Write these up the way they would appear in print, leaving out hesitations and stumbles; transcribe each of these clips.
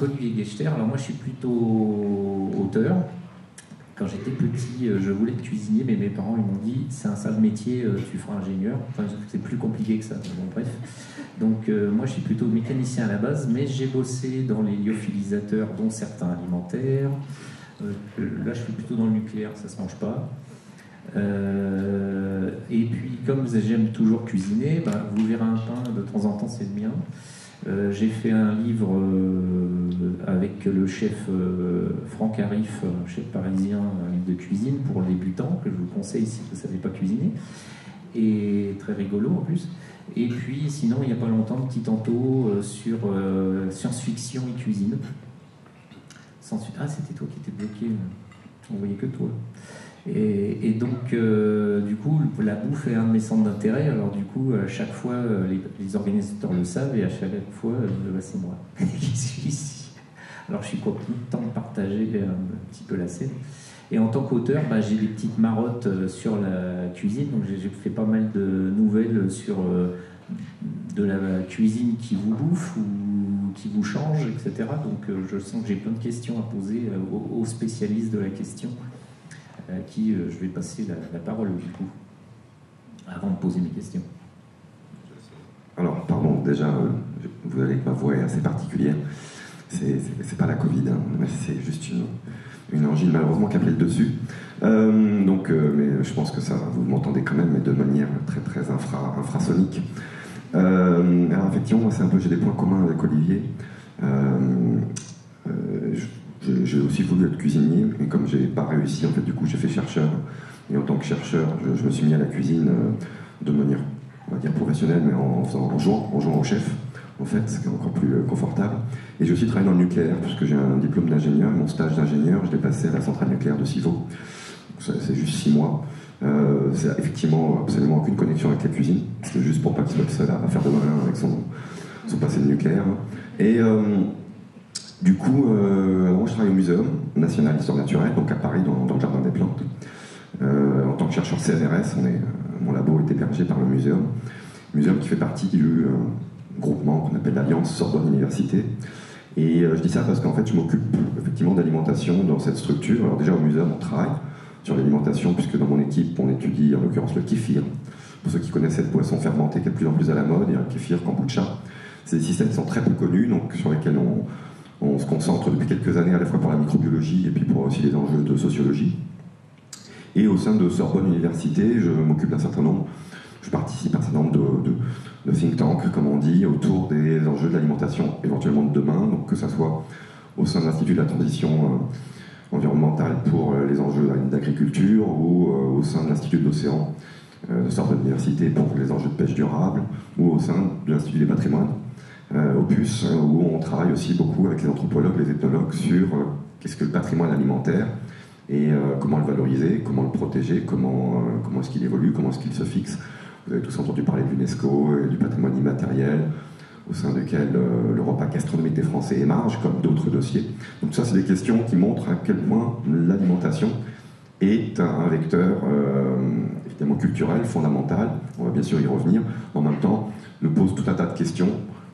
Collier-Gechter. Alors moi je suis plutôt auteur. Quand j'étais petit, je voulais être cuisinier, mais mes parents ils m'ont dit c'est un sale métier, tu feras ingénieur. Enfin, c'est plus compliqué que ça. Bon, bref. Donc moi je suis plutôt mécanicien à la base, mais j'ai bossé dans les lyophilisateurs, dont certains alimentaires. Là je suis plutôt dans le nucléaire, ça se mange pas. Et puis comme j'aime toujours cuisiner, bah, vous verrez un pain de temps en temps, c'est le mien. J'ai fait un livre avec le chef Franck Arif, chef parisien, un livre de cuisine pour débutants, que je vous conseille si vous ne savez pas cuisiner, et très rigolo en plus. Et puis sinon, il n'y a pas longtemps, un petit tantôt sur science-fiction et cuisine. Ah, c'était toi qui étais bloqué, on voyait que toi. Et donc, du coup, la bouffe est un de mes centres d'intérêt. Alors, du coup, à chaque fois, les organisateurs le savent, et à chaque fois, c'est moi qui suis ici. Alors, je suis content de partager un petit peu la scène. Et en tant qu'auteur, bah, j'ai des petites marottes sur la cuisine. Donc, j'ai fait pas mal de nouvelles sur de la cuisine qui vous bouffe ou qui vous change, etc. Donc, je sens que j'ai plein de questions à poser aux spécialistes de la question. À qui je vais passer la parole du coup, avant de poser mes questions. Alors, pardon, déjà, vous allez que ma voix est assez particulière. C'est pas la Covid, hein, mais c'est juste une angine malheureusement qui a pris le dessus. Mais je pense que ça, vous m'entendez quand même, mais de manière très très infrasonique. Alors effectivement, moi c'est un peu, j'ai des points communs avec Olivier. J'ai aussi voulu être cuisinier, mais comme j'ai pas réussi, en fait, du coup, j'ai fait chercheur. Et en tant que chercheur, je me suis mis à la cuisine de manière, on va dire, professionnelle, mais en jouant au chef, en fait, ce qui est encore plus confortable. Et j'ai aussi travaillé dans le nucléaire, puisque j'ai un diplôme d'ingénieur. Mon stage d'ingénieur, je l'ai passé à la centrale nucléaire de Civaux. C'est juste 6 mois. C'est effectivement absolument aucune connexion avec la cuisine. C'est juste pour pas qu'il soit le seul à faire de malin avec son passé de nucléaire. Et du coup, moi je travaille au Muséum national d'histoire naturelle, donc à Paris, dans le jardin des plantes. En tant que chercheur CNRS, mon labo est hébergé par le Muséum qui fait partie du groupement qu'on appelle l'Alliance Sorbonne Université. Et je dis ça parce qu'en fait, je m'occupe effectivement d'alimentation dans cette structure. Alors déjà, au Muséum, on travaille sur l'alimentation, puisque dans mon équipe, on étudie en l'occurrence le kéfir. Pour ceux qui connaissent cette boisson fermentée qui est de plus en plus à la mode, il y a le kéfir, kombucha. C'est des systèmes qui sont très peu connus, donc sur lesquels on se concentre depuis quelques années à la fois pour la microbiologie et puis pour aussi les enjeux de sociologie. Et au sein de Sorbonne Université, je m'occupe d'un certain nombre, je participe à un certain nombre de think tanks, comme on dit, autour des enjeux de l'alimentation, éventuellement de demain, donc que ce soit au sein de l'Institut de la transition environnementale pour les enjeux d'agriculture ou au sein de l'Institut de l'océan de Sorbonne Université pour les enjeux de pêche durable ou au sein de l'Institut des patrimoines. Opus, où on travaille aussi beaucoup avec les anthropologues, les ethnologues sur qu'est-ce que le patrimoine alimentaire et comment le valoriser, comment le protéger, comment est-ce qu'il évolue, comment est-ce qu'il se fixe. Vous avez tous entendu parler de l'UNESCO et du patrimoine immatériel, au sein duquel le repas gastronomique des Français émarge, comme d'autres dossiers. Donc ça, c'est des questions qui montrent à quel point l'alimentation est un vecteur évidemment culturel, fondamental. On va bien sûr y revenir. En même temps, nous pose tout un tas de questions,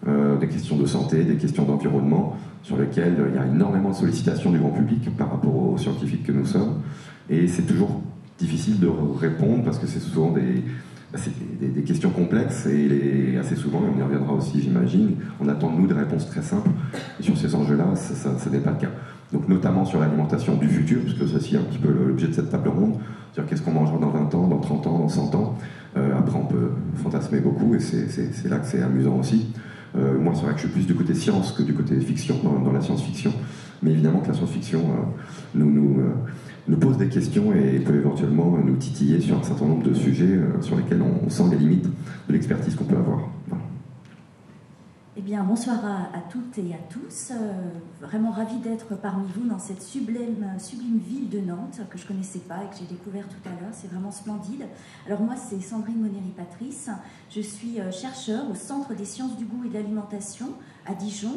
des questions de santé, des questions d'environnement, sur lesquelles il y a énormément de sollicitations du grand public par rapport aux scientifiques que nous sommes. Et c'est toujours difficile de répondre parce que c'est souvent des questions complexes et assez souvent, et on y reviendra aussi j'imagine, on attend de nous des réponses très simples. Et sur ces enjeux-là, ça n'est pas le cas. Donc notamment sur l'alimentation du futur, puisque ceci est un petit peu l'objet de cette table ronde, c'est-à-dire qu'est-ce qu'on mangera dans 20 ans, dans 30 ans, dans 100 ans. Après on peut fantasmer beaucoup et c'est là que c'est amusant aussi. Moi c'est vrai que je suis plus du côté science que du côté fiction, dans la science-fiction, mais évidemment que la science-fiction nous pose des questions et peut éventuellement nous titiller sur un certain nombre de sujets sur lesquels on sent les limites de l'expertise qu'on peut avoir. Voilà. Eh bien, bonsoir à toutes et à tous. Vraiment ravie d'être parmi vous dans cette sublime ville de Nantes que je ne connaissais pas et que j'ai découvert tout à l'heure. C'est vraiment splendide. Alors moi, c'est Sandrine Monnery-Patrice. Je suis chercheure au Centre des sciences du goût et de l'alimentation à Dijon.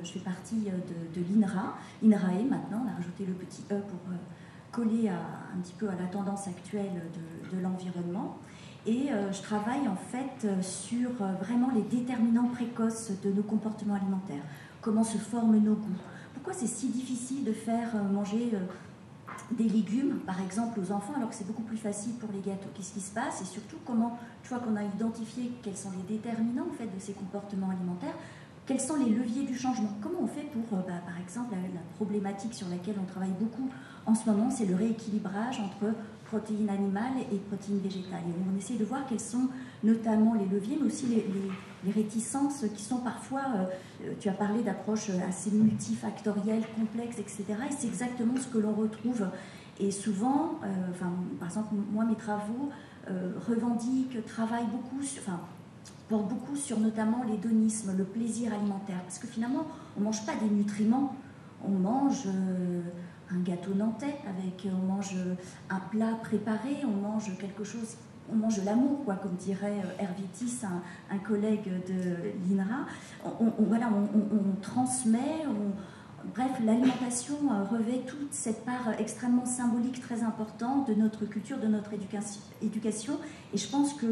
Je fais partie de l'INRA. INRAE maintenant, on a rajouté le petit E pour coller un petit peu à la tendance actuelle de l'environnement. Et je travaille en fait sur vraiment les déterminants précoces de nos comportements alimentaires. comment se forment nos goûts. Pourquoi c'est si difficile de faire manger des légumes, par exemple, aux enfants, alors que c'est beaucoup plus facile pour les gâteaux? Qu'est-ce qui se passe? Et surtout, comment, une fois qu'on a identifié quels sont les déterminants en fait, de ces comportements alimentaires, quels sont les leviers du changement? Comment on fait pour, par exemple, la problématique sur laquelle on travaille beaucoup en ce moment, c'est le rééquilibrage entre protéines animales et protéines végétales. Et on essaie de voir quels sont notamment les leviers, mais aussi les réticences qui sont parfois, tu as parlé d'approches assez multifactorielles, complexes, etc. Et c'est exactement ce que l'on retrouve. Et souvent, par exemple, moi, mes travaux revendiquent, travaillent beaucoup, portent beaucoup sur notamment l'hédonisme, le plaisir alimentaire. Parce que finalement, on ne mange pas des nutriments, on mange un gâteau nantais, on mange un plat préparé, on mange quelque chose, on mange de l'amour, quoi, comme dirait Hervitis, un collègue de l'INRA. On transmet, bref, l'alimentation revêt toute cette part extrêmement symbolique, très importante de notre culture, de notre éducation. Et je pense que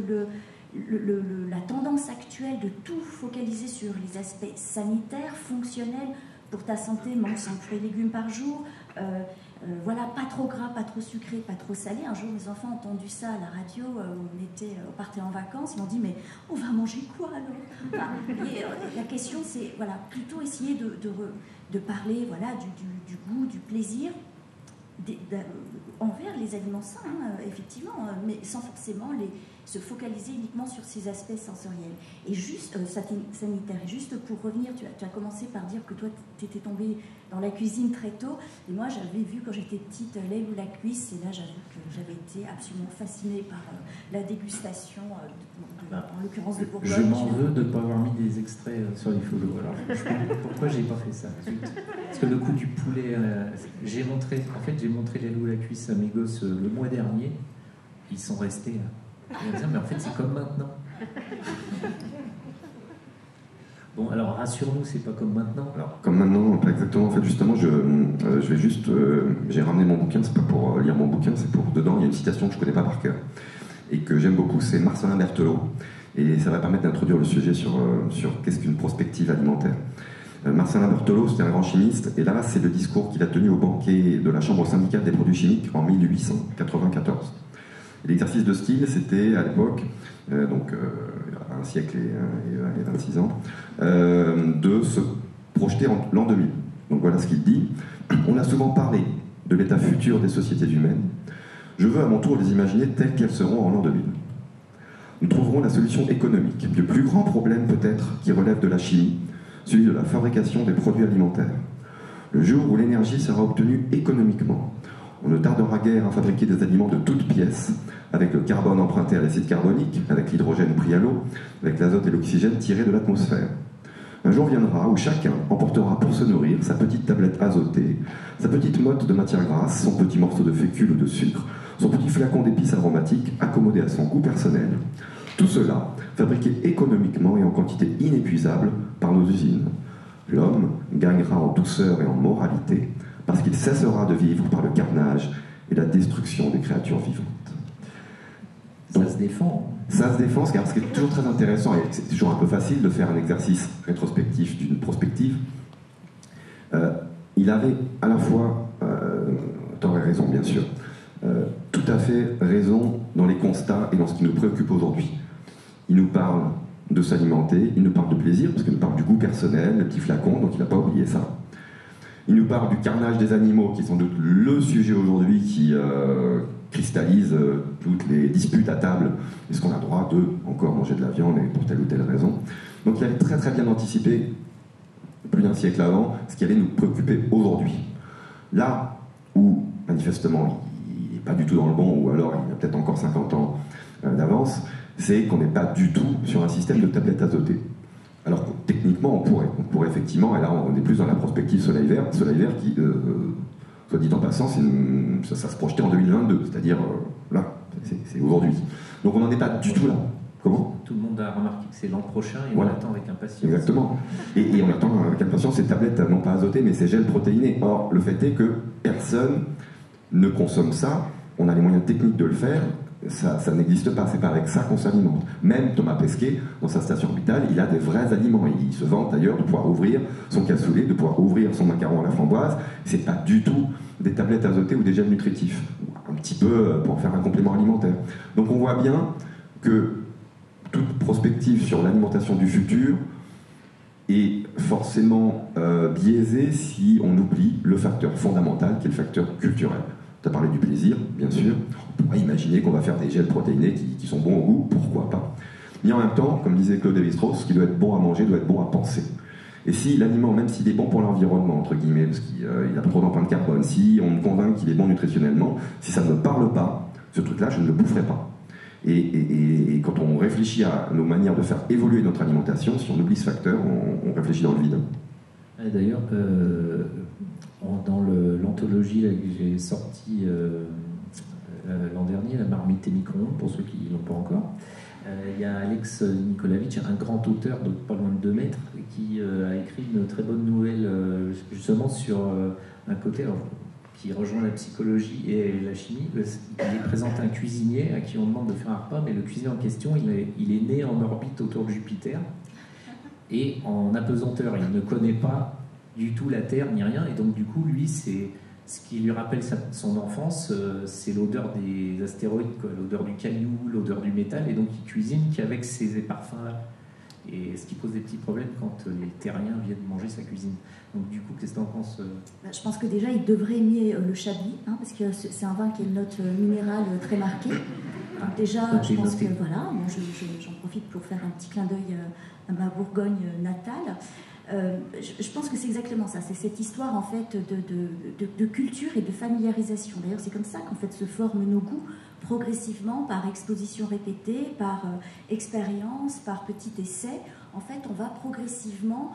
la tendance actuelle de tout focaliser sur les aspects sanitaires, fonctionnels, pour ta santé, mange 5 fruits et légumes par jour, voilà, pas trop gras, pas trop sucré, pas trop salé. Un jour, mes enfants ont entendu ça à la radio, on partait en vacances, ils m'ont dit, mais on va manger quoi alors? La question, c'est voilà, plutôt essayer de parler voilà, du goût, du plaisir, envers les aliments sains, effectivement, mais sans forcément se focaliser uniquement sur ces aspects sensoriels. Et juste, sanitaire, et juste pour revenir, tu as commencé par dire que toi, tu étais tombée dans la cuisine très tôt, et moi, j'avais vu quand j'étais petite l'aile ou la cuisse, et là, j'avoue que j'avais été absolument fascinée par la dégustation, en l'occurrence de Bourgogne. Je m'en veux de ne pas avoir mis des extraits sur les photos. Alors, pourquoi j'ai pas fait ça? Parce que le coup du poulet, j'ai montré l'aile ou la cuisse à mes gosses le mois dernier, ils sont restés là. Ils disaient, mais en fait, c'est comme maintenant. Bon, alors rassure-nous, c'est pas comme maintenant. Alors, comme maintenant, pas exactement. En fait, justement, je vais juste. J'ai ramené mon bouquin, c'est pas pour lire mon bouquin, c'est pour. Dedans, il y a une citation que je connais pas par cœur et que j'aime beaucoup, c'est Marcelin Berthelot. Et ça va permettre d'introduire le sujet sur qu'est-ce qu'une prospective alimentaire. Marcelin Berthelot, c'était un grand chimiste, et là, c'est le discours qu'il a tenu au banquet de la Chambre syndicale des produits chimiques en 1894. L'exercice de style, c'était à l'époque, donc un siècle et 26 ans, de se projeter en l'an 2000. Donc voilà ce qu'il dit. On a souvent parlé de l'état futur des sociétés humaines. Je veux à mon tour les imaginer telles qu'elles seront en l'an 2000. Nous trouverons la solution économique. Le plus grand problème peut-être qui relève de la chimie, celui de la fabrication des produits alimentaires. Le jour où l'énergie sera obtenue économiquement, on ne tardera guère à fabriquer des aliments de toutes pièces, avec le carbone emprunté à l'acide carbonique, avec l'hydrogène pris à l'eau, avec l'azote et l'oxygène tirés de l'atmosphère. Un jour viendra où chacun emportera pour se nourrir sa petite tablette azotée, sa petite motte de matière grasse, son petit morceau de fécule ou de sucre, son petit flacon d'épices aromatiques accommodé à son goût personnel. Tout cela fabriqué économiquement et en quantité inépuisable par nos usines. L'homme gagnera en douceur et en moralité, parce qu'il cessera de vivre par le carnage et la destruction des créatures vivantes. Donc, ça se défend. Ça se défend, car ce qui est toujours très intéressant, et c'est toujours un peu facile de faire un exercice rétrospectif d'une prospective, il avait à la fois, t'aurais raison bien sûr, tout à fait raison dans les constats et dans ce qui nous préoccupe aujourd'hui. Il nous parle de s'alimenter, il nous parle de plaisir, parce qu'il nous parle du goût personnel, le petit flacon, donc il n'a pas oublié ça. Il nous parle du carnage des animaux, qui est sans doute le sujet aujourd'hui qui cristallise toutes les disputes à table. Est-ce qu'on a le droit de encore manger de la viande et pour telle ou telle raison? Donc il avait très très bien anticipé, plus d'un siècle avant, ce qui allait nous préoccuper aujourd'hui. Là où, manifestement, il n'est pas du tout dans le bon, ou alors il a peut-être encore 50 ans d'avance, c'est qu'on n'est pas du tout sur un système de tablettes azotées. Alors techniquement, on pourrait effectivement, et là on est plus dans la prospective soleil vert qui, soit dit en passant, ça se projetait en 2022, c'est-à-dire là, c'est aujourd'hui. Donc on n'en est pas du tout là. Comment? Tout le monde a remarqué que c'est l'an prochain et voilà. On attend avec impatience. Exactement. Et on attend avec impatience ces tablettes, non pas azotées, mais ces gels protéinés. Or, le fait est que personne ne consomme ça, on a les moyens techniques de le faire, ça n'existe pas, c'est pas avec ça qu'on s'alimente. Même Thomas Pesquet, dans sa station orbitale, il a des vrais aliments. Il se vante d'ailleurs de pouvoir ouvrir son cassoulet, de pouvoir ouvrir son macaron à la framboise. C'est pas du tout des tablettes azotées ou des gels nutritifs. Un petit peu pour faire un complément alimentaire. Donc on voit bien que toute prospective sur l'alimentation du futur est forcément biaisée si on oublie le facteur fondamental qui est le facteur culturel. Tu as parlé du plaisir, bien sûr. On pourrait imaginer qu'on va faire des gels protéinés qui sont bons au goût, pourquoi pas. Mais en même temps, comme disait Claude Lévi-Strauss, ce qui doit être bon à manger doit être bon à penser. Et si l'aliment, même s'il est bon pour l'environnement, entre guillemets, parce qu'il n'a pas trop d'empreinte carbone, si on me convainc qu'il est bon nutritionnellement, si ça ne me parle pas, ce truc-là, je ne le boufferai pas. Et quand on réfléchit à nos manières de faire évoluer notre alimentation, si on oublie ce facteur, on réfléchit dans le vide. D'ailleurs, dans l'anthologie que j'ai sortie l'an dernier, La marmite et micro-ondes, pour ceux qui ne l'ont pas encore, il y a Alex Nikolavitch, un grand auteur de pas loin de 2 mètres, qui a écrit une très bonne nouvelle justement sur un côté qui rejoint la psychologie et la chimie. Il présente un cuisinier à qui on demande de faire un repas, mais le cuisinier en question, il est né en orbite autour de Jupiter et en apesanteur. Il ne connaît pas du tout la Terre ni rien, et donc du coup, lui, c'est ce qui lui rappelle son enfance, c'est l'odeur des astéroïdes, l'odeur du caillou, l'odeur du métal, et donc il cuisine qu'avec ces parfums-là. Et ce qui pose des petits problèmes quand les terriens viennent manger sa cuisine. Donc du coup, qu'est-ce que tu en penses Je pense que déjà, il devrait aimer le chablis, parce que c'est un vin qui a une note minérale très marquée. Donc déjà, je pense que voilà, bon, j'en profite pour faire un petit clin d'œil à ma Bourgogne natale. Je pense que c'est exactement ça, c'est cette histoire en fait de culture et de familiarisation. D'ailleurs, c'est comme ça qu'en fait se forment nos goûts progressivement, par exposition répétée, par expérience, par petit essai. En fait, on va progressivement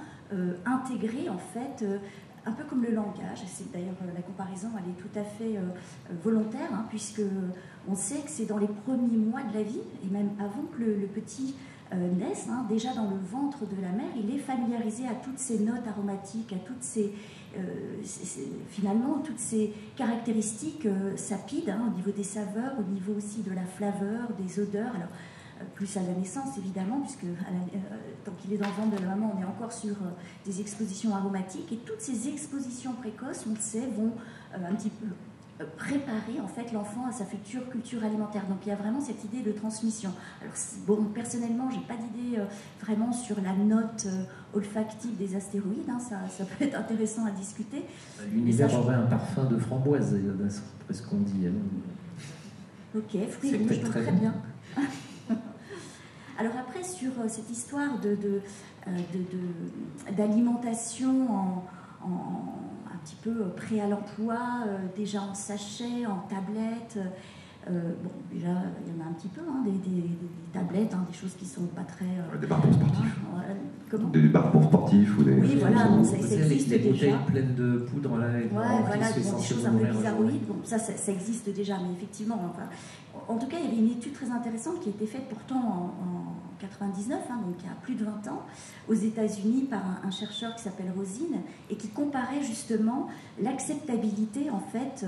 intégrer en fait un peu comme le langage. C'est d'ailleurs la comparaison, elle est tout à fait volontaire, puisque on sait que c'est dans les premiers mois de la vie et même avant que le petit naissent, déjà dans le ventre de la mère, il est familiarisé à toutes ces notes aromatiques, à toutes ces, finalement, toutes ces caractéristiques sapides, au niveau des saveurs, au niveau aussi de la flaveur, des odeurs. Alors, plus à la naissance, évidemment, puisque tant qu'il est dans le ventre de la maman, on est encore sur des expositions aromatiques, et toutes ces expositions précoces, on le sait, vont un petit peu préparer en fait l'enfant à sa future culture alimentaire. Donc il y a vraiment cette idée de transmission. Alors bon, personnellement, j'ai pas d'idée vraiment sur la note olfactive des astéroïdes. Ça peut être intéressant à discuter. L'univers aurait un parfum de framboise, c'est ce qu'on dit. Ok, fruits rouges, donc très bien. Alors après, sur cette histoire d'alimentation un petit peu prêt à l'emploi, déjà en sachet, en tablette. Bon, déjà, il y en a un petit peu, des tablettes, des choses qui ne sont pas très... des barres pour sportifs. Comment ? Des barres pour sportifs ou des... Oui, voilà, bon, ça existe les déjà. Des bouteilles pleines de poudre, là. Voilà, des choses un peu bizarroïdes. Bon, ça existe déjà, mais effectivement... En tout cas, il y avait une étude très intéressante qui a été faite pourtant en 99, donc il y a plus de 20 ans, aux États-Unis par un chercheur qui s'appelle Rosine, et qui comparait justement l'acceptabilité, en fait,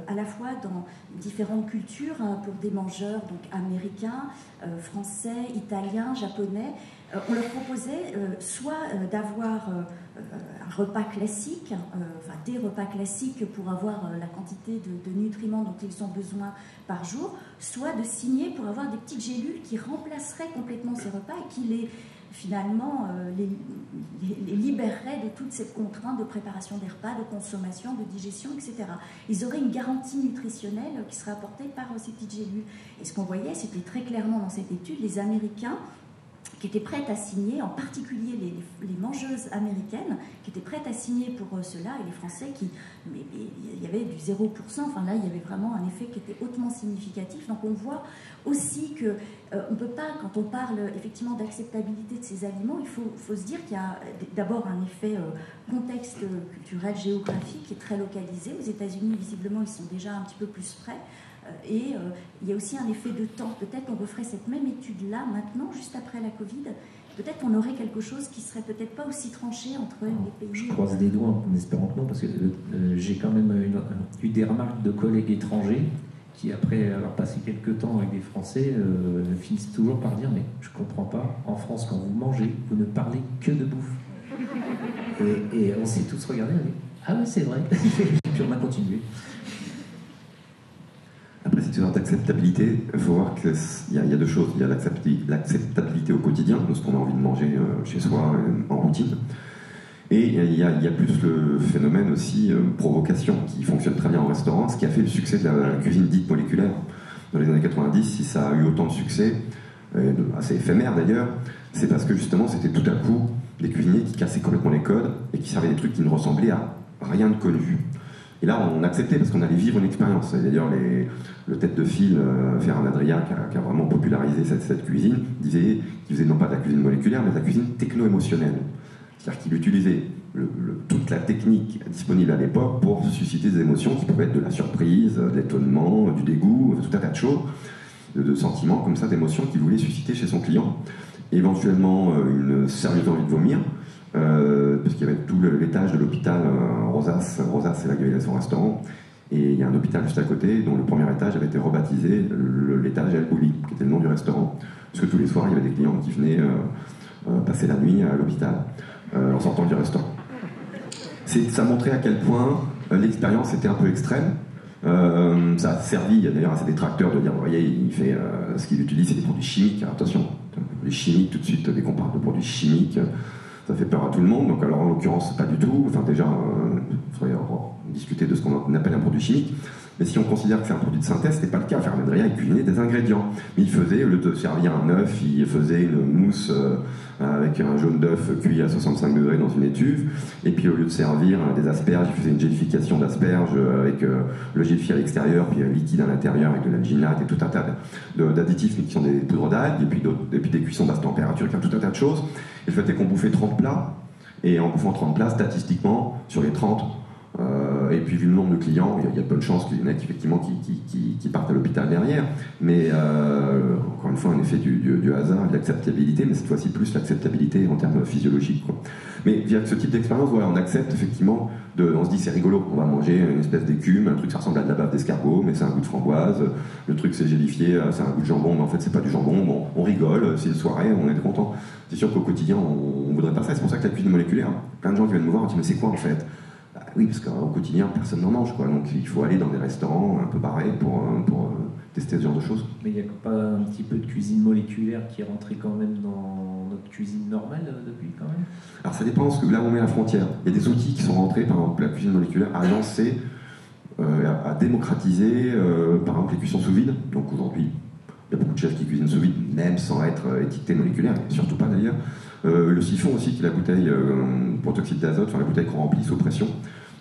à la fois dans différentes cultures, pour des mangeurs donc américains, français, italiens, japonais. On leur proposait soit d'avoir un repas classique, des repas classiques pour avoir la quantité de nutriments dont ils ont besoin par jour, soit de signer pour avoir des petites gélules qui remplaceraient complètement ces repas et qui finalement les libéreraient de toute cette contrainte de préparation des repas, de consommation, de digestion, etc. Ils auraient une garantie nutritionnelle qui serait apportée par ces petites gélules. Et ce qu'on voyait, c'était très clairement dans cette étude, les Américains qui étaient prêtes à signer, en particulier les mangeuses américaines, qui étaient prêtes à signer pour cela, et les Français mais il y avait du 0%, là il y avait vraiment un effet qui était hautement significatif. Donc on voit aussi que on ne peut pas, quand on parle effectivement d'acceptabilité de ces aliments, il faut se dire qu'il y a d'abord un effet contexte culturel, géographique qui est très localisé. Aux États-Unis, visiblement, ils sont déjà un petit peu plus près. Et il y a aussi un effet de temps. Peut-être on referait cette même étude-là maintenant, juste après la Covid. Peut-être qu'on aurait quelque chose qui serait peut-être pas aussi tranché entre les pays. Je croise des doigts en espérant que non, parce que j'ai quand même eu des remarques de collègues étrangers qui, après avoir passé quelques temps avec des Français, finissent toujours par dire « Mais je comprends pas, en France, quand vous mangez, vous ne parlez que de bouffe. » Et on s'est tous regardés, on dit « Ah oui, c'est vrai. » Et puis on a continué. Après cette sorte d'acceptabilité, il faut voir qu'il y a deux choses. Il y a l'acceptabilité au quotidien, de ce qu'on a envie de manger chez soi, en routine. Et il y a plus le phénomène aussi provocation, qui fonctionne très bien en restaurant, ce qui a fait le succès de la cuisine dite moléculaire. Dans les années 90, si ça a eu autant de succès, assez éphémère d'ailleurs, c'est parce que justement c'était tout à coup des cuisiniers qui cassaient complètement les codes et qui servaient des trucs qui ne ressemblaient à rien de connu. Et là, on acceptait parce qu'on allait vivre une expérience. Et d'ailleurs, le tête de fil, Ferran Adrià, qui a vraiment popularisé cette cuisine, disait qu'il faisait non pas de la cuisine moléculaire, mais de la cuisine techno-émotionnelle. C'est-à-dire qu'il utilisait toute la technique disponible à l'époque pour susciter des émotions qui pouvaient être de la surprise, de l'étonnement, du dégoût, tout un tas de choses, de sentiments comme ça, d'émotions qu'il voulait susciter chez son client. Éventuellement, une sérieuse envie de vomir, parce qu'il y avait tout l'étage de l'hôpital Rosas, c'est là qu'il y avait son restaurant, et il y a un hôpital juste à côté dont le premier étage avait été rebaptisé l'étage El Bouli, qui était le nom du restaurant, parce que tous les soirs il y avait des clients qui venaient passer la nuit à l'hôpital en sortant du restaurant. Ça montrait à quel point l'expérience était un peu extrême. Ça a servi d'ailleurs à ses détracteurs de dire, vous voyez, il fait ce qu'il utilise, c'est des produits chimiques. Attention, les chimiques, tout de suite, dès qu'on parle de produits chimiques, ça fait peur à tout le monde. Donc alors en l'occurrence, pas du tout. Enfin déjà, il faudrait discuter de ce qu'on appelle un produit chimique. Mais si on considère que c'est un produit de synthèse, c'était pas le cas. Ferran Adrià, il cuisinait des ingrédients. Mais il faisait, au lieu de servir un œuf, il faisait une mousse avec un jaune d'œuf cuit à 65 degrés dans une étuve. Et puis au lieu de servir des asperges, il faisait une gélification d'asperges avec le gélifié à l'extérieur, puis liquide à l'intérieur avec de l'alginate et tout un tas d'additifs qui sont des poudres d'algues, et puis des cuissons basse température, tout un tas de choses. Et le fait est qu'on bouffait 30 plats, et en bouffant 30 plats, statistiquement, sur les 30, et puis vu le nombre de clients, il y a de bonnes chances qu'il y en ait effectivement qui partent à l'hôpital derrière. Mais encore une fois, un effet du hasard, de l'acceptabilité, mais cette fois-ci plus l'acceptabilité en termes physiologiques, quoi. Mais via ce type d'expérience, voilà, on accepte effectivement, on se dit c'est rigolo, on va manger une espèce d'écume, un truc ça ressemble à de la bave d'escargot, mais c'est un goût de framboise, le truc c'est gélifié, c'est un goût de jambon, mais en fait c'est pas du jambon, bon, on rigole, c'est une soirée, on est content. C'est sûr qu'au quotidien, on voudrait pas ça, c'est pour ça que la cuisine moléculaire, plein de gens qui viennent me voir, on dit mais c'est quoi en fait? Bah oui, parce qu'au quotidien, personne n'en mange, quoi. Donc il faut aller dans des restaurants un peu barrés pour tester ce genre de choses. Mais il n'y a pas un petit peu de cuisine moléculaire qui est rentrée quand même dans notre cuisine normale depuis, quand même? Alors ça dépend là où on met la frontière. Il y a des outils qui sont rentrés, par exemple la cuisine moléculaire a lancé, a démocratisé, par exemple les cuissons sous vide. Donc aujourd'hui, il y a beaucoup de chefs qui cuisinent sous vide, même sans être étiquetés moléculaires, surtout pas d'ailleurs. Le siphon aussi, qui est la bouteille protoxyde d'azote, enfin la bouteille qu'on remplit sous pression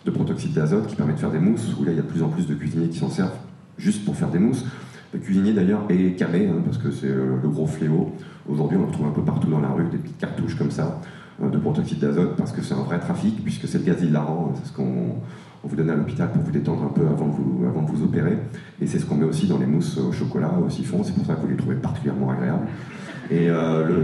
de protoxyde d'azote, qui permet de faire des mousses, où là il y a de plus en plus de cuisiniers qui s'en servent juste pour faire des mousses. Le cuisinier d'ailleurs est camé, parce que c'est le gros fléau. Aujourd'hui on en retrouve un peu partout dans la rue, des petites cartouches comme ça, de protoxyde d'azote, parce que c'est un vrai trafic, puisque c'est le gaz hilarant, c'est ce qu'on vous donne à l'hôpital pour vous détendre un peu avant de vous opérer. Et c'est ce qu'on met aussi dans les mousses au chocolat, au siphon, c'est pour ça que vous les trouvez particulièrement agréables. Et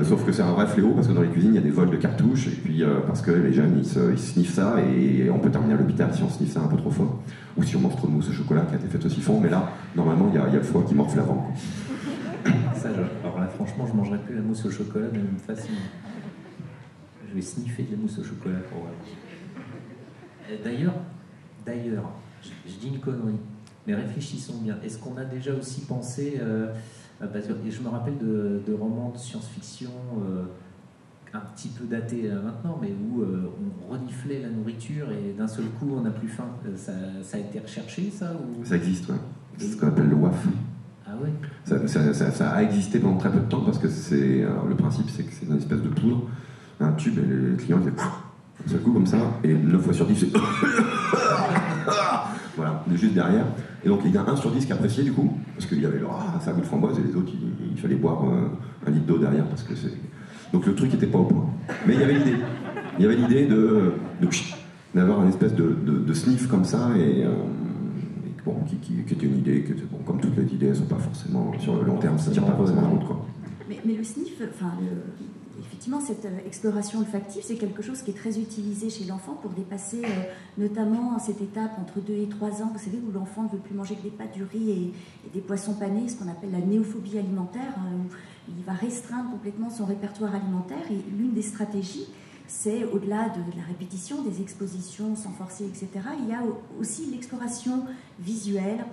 sauf que c'est un vrai fléau, parce que dans les cuisines, il y a des vols de cartouches, et puis parce que les jeunes, ils sniffent ça, et on peut terminer à l'hôpital si on sniffe ça un peu trop fort, ou si on mange trop de mousse au chocolat qui a été faite au siphon, mais là, normalement, il y a le foie qui morfle avant. Alors là, franchement, je ne mangerai plus la mousse au chocolat de la même façon. Je vais sniffer de la mousse au chocolat pour voir. D'ailleurs, je dis une connerie, mais réfléchissons bien. Est-ce qu'on a déjà aussi pensé... parce que je me rappelle de romans de science-fiction un petit peu datés maintenant, mais où on reniflait la nourriture et d'un seul coup on n'a plus faim. Ça a été recherché, ça ou... Ça existe, ouais. C'est ce qu'on appelle le WAF. Ah ouais. Ça a existé pendant très peu de temps, parce que le principe c'est que c'est une espèce de poudre, un tube, et les clients ils faisaient d'un seul coup comme ça, et 9 fois sur 10 c'est... Voilà, on est juste derrière. Et donc il y a 1 sur 10 qui appréciait du coup, parce qu'il y avait ça a goût de framboise, et les autres il fallait boire 1 litre d'eau derrière, parce que c'est... Donc le truc n'était pas au point. Mais il y avait l'idée. Il y avait l'idée d'avoir une espèce de sniff comme ça, et bon, qui était une idée, bon, comme toutes les idées, elles ne sont pas forcément, sur le long terme, ça ne tire pas forcément la route, quoi. Mais le sniff, enfin, effectivement, cette exploration olfactive, c'est quelque chose qui est très utilisé chez l'enfant pour dépasser notamment cette étape entre 2 et 3 ans, vous savez, où l'enfant ne veut plus manger que des pâtes, du riz et des poissons panés, ce qu'on appelle la néophobie alimentaire, où il va restreindre complètement son répertoire alimentaire. Et l'une des stratégies, c'est au-delà de la répétition, des expositions sans forcer, etc., il y a aussi l'exploration visuelle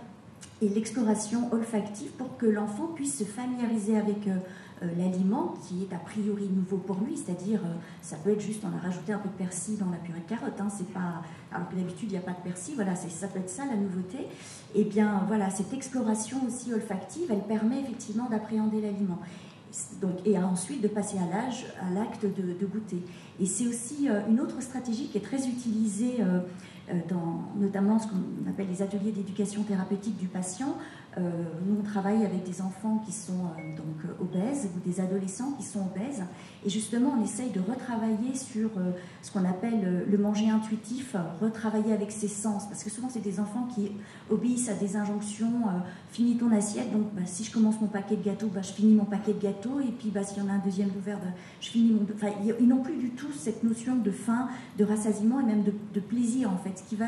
et l'exploration olfactive pour que l'enfant puisse se familiariser avec l'aliment qui est a priori nouveau pour lui, c'est-à-dire ça peut être juste on a rajouté un peu de persil dans la purée de carottes, hein, c'est pas, alors que d'habitude il n'y a pas de persil, voilà, ça peut être ça la nouveauté. Et bien voilà, cette exploration aussi olfactive, elle permet effectivement d'appréhender l'aliment. Donc, et ensuite de passer à l'acte de goûter. Et c'est aussi une autre stratégie qui est très utilisée dans notamment ce qu'on appelle les ateliers d'éducation thérapeutique du patient. Nous, on travaille avec des enfants qui sont obèses ou des adolescents qui sont obèses. Et justement, on essaye de retravailler sur ce qu'on appelle le manger intuitif, retravailler avec ses sens. Parce que souvent, c'est des enfants qui obéissent à des injonctions, finis ton assiette, donc si je commence mon paquet de gâteaux, je finis mon paquet de gâteaux, et puis s'il y en a un deuxième ouvert, je finis mon... Enfin, ils n'ont plus du tout cette notion de faim, de rassasiement et même de plaisir, en fait. Ce qui va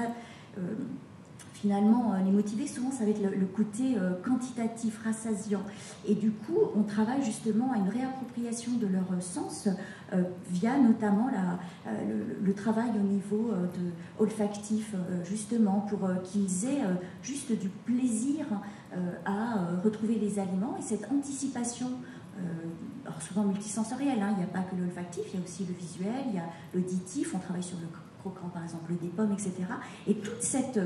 finalement les motiver, souvent, ça va être le côté quantitatif, rassasiant. Et du coup, on travaille justement à une réappropriation de leur sens via notamment le travail au niveau olfactif, justement, pour qu'ils aient juste du plaisir à retrouver les aliments. Et cette anticipation, alors souvent multisensorielle, hein, il n'y a pas que l'olfactif, il y a aussi le visuel, il y a l'auditif, on travaille sur le croquant par exemple des pommes, etc. Et toute cette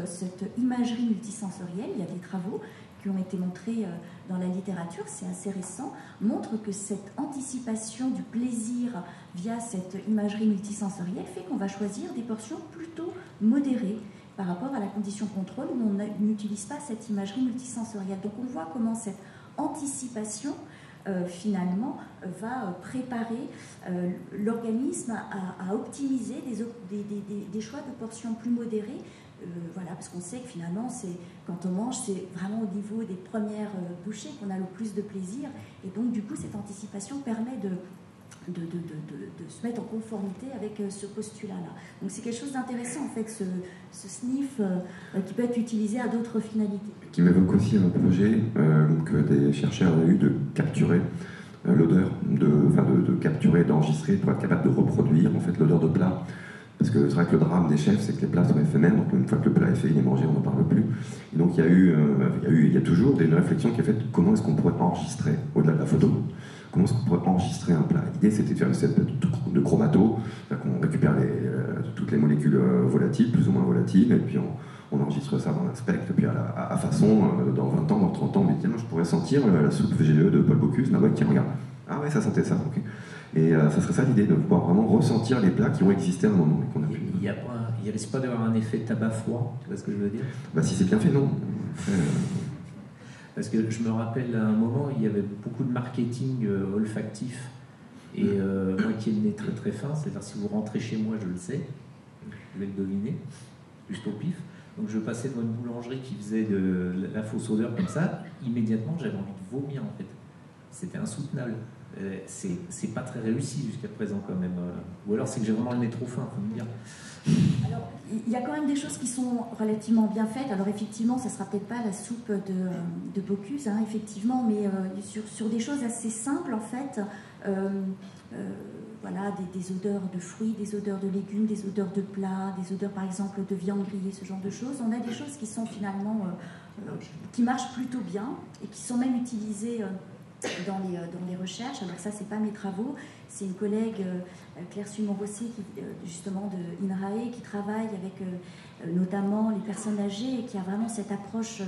imagerie multisensorielle, il y a des travaux qui ont été montrés dans la littérature, c'est assez récent, montrent que cette anticipation du plaisir via cette imagerie multisensorielle fait qu'on va choisir des portions plutôt modérées par rapport à la condition contrôle où on n'utilise pas cette imagerie multisensorielle. Donc on voit comment cette anticipation finalement va préparer l'organisme à optimiser des choix de portions plus modérées. Voilà, parce qu'on sait que finalement, quand on mange, c'est vraiment au niveau des premières bouchées qu'on a le plus de plaisir. Et donc, du coup, cette anticipation permet de se mettre en conformité avec ce postulat-là. Donc c'est quelque chose d'intéressant, en fait, ce sniff qui peut être utilisé à d'autres finalités. Qui m'évoque aussi un projet que des chercheurs ont eu de capturer l'odeur, de capturer, d'enregistrer pour être capable de reproduire en fait l'odeur de plat. Parce que c'est vrai que le drame des chefs, c'est que les plats sont éphémères, donc une fois que le plat est fait, il est mangé, on n'en parle plus. Et donc il y a toujours une réflexion qui est faite, comment est-ce qu'on pourrait enregistrer, au-delà de la photo, comment est-ce qu'on pourrait enregistrer un plat. L'idée, c'était de faire une espèce de chromato, qu'on récupère toutes les molécules volatiles, plus ou moins volatiles, et puis on enregistre ça dans un spectre, et puis à façon, dans 20 ans, dans 30 ans, mais tiens, je pourrais sentir la soupe VGE de Paul Bocuse, là, tiens, regarde, ah ouais, ça sentait ça, ok. Et ça serait ça l'idée, de pouvoir vraiment ressentir les plats qui ont existé à un moment. Il risque pas d'avoir un effet tabac froid, tu vois ce que je veux dire? Si c'est bien fait, non. Parce que je me rappelle à un moment, il y avait beaucoup de marketing olfactif. Et moi qui ai le nez très très fin, c'est-à-dire si vous rentrez chez moi, je le sais, je vais le deviner, juste au pif. Donc je passais devant une boulangerie qui faisait de la fausse odeur comme ça, immédiatement j'avais envie de vomir en fait. C'était insoutenable. C'est pas très réussi jusqu'à présent quand même. Ou alors c'est que j'ai vraiment le nez trop fin, faut me dire. Alors, il y a quand même des choses qui sont relativement bien faites. Alors effectivement, ça sera peut-être pas la soupe de Bocuse, hein, effectivement, mais sur des choses assez simples en fait. Voilà, des odeurs de fruits, des odeurs de légumes, des odeurs de plats, des odeurs par exemple de viande grillée, ce genre de choses. On a des choses qui sont finalement qui marchent plutôt bien et qui sont même utilisées dans les recherches. Alors ça, c'est pas mes travaux, c'est une collègue, Claire Sumon-Rossi, justement de INRAE, qui travaille avec notamment les personnes âgées et qui a vraiment cette approche,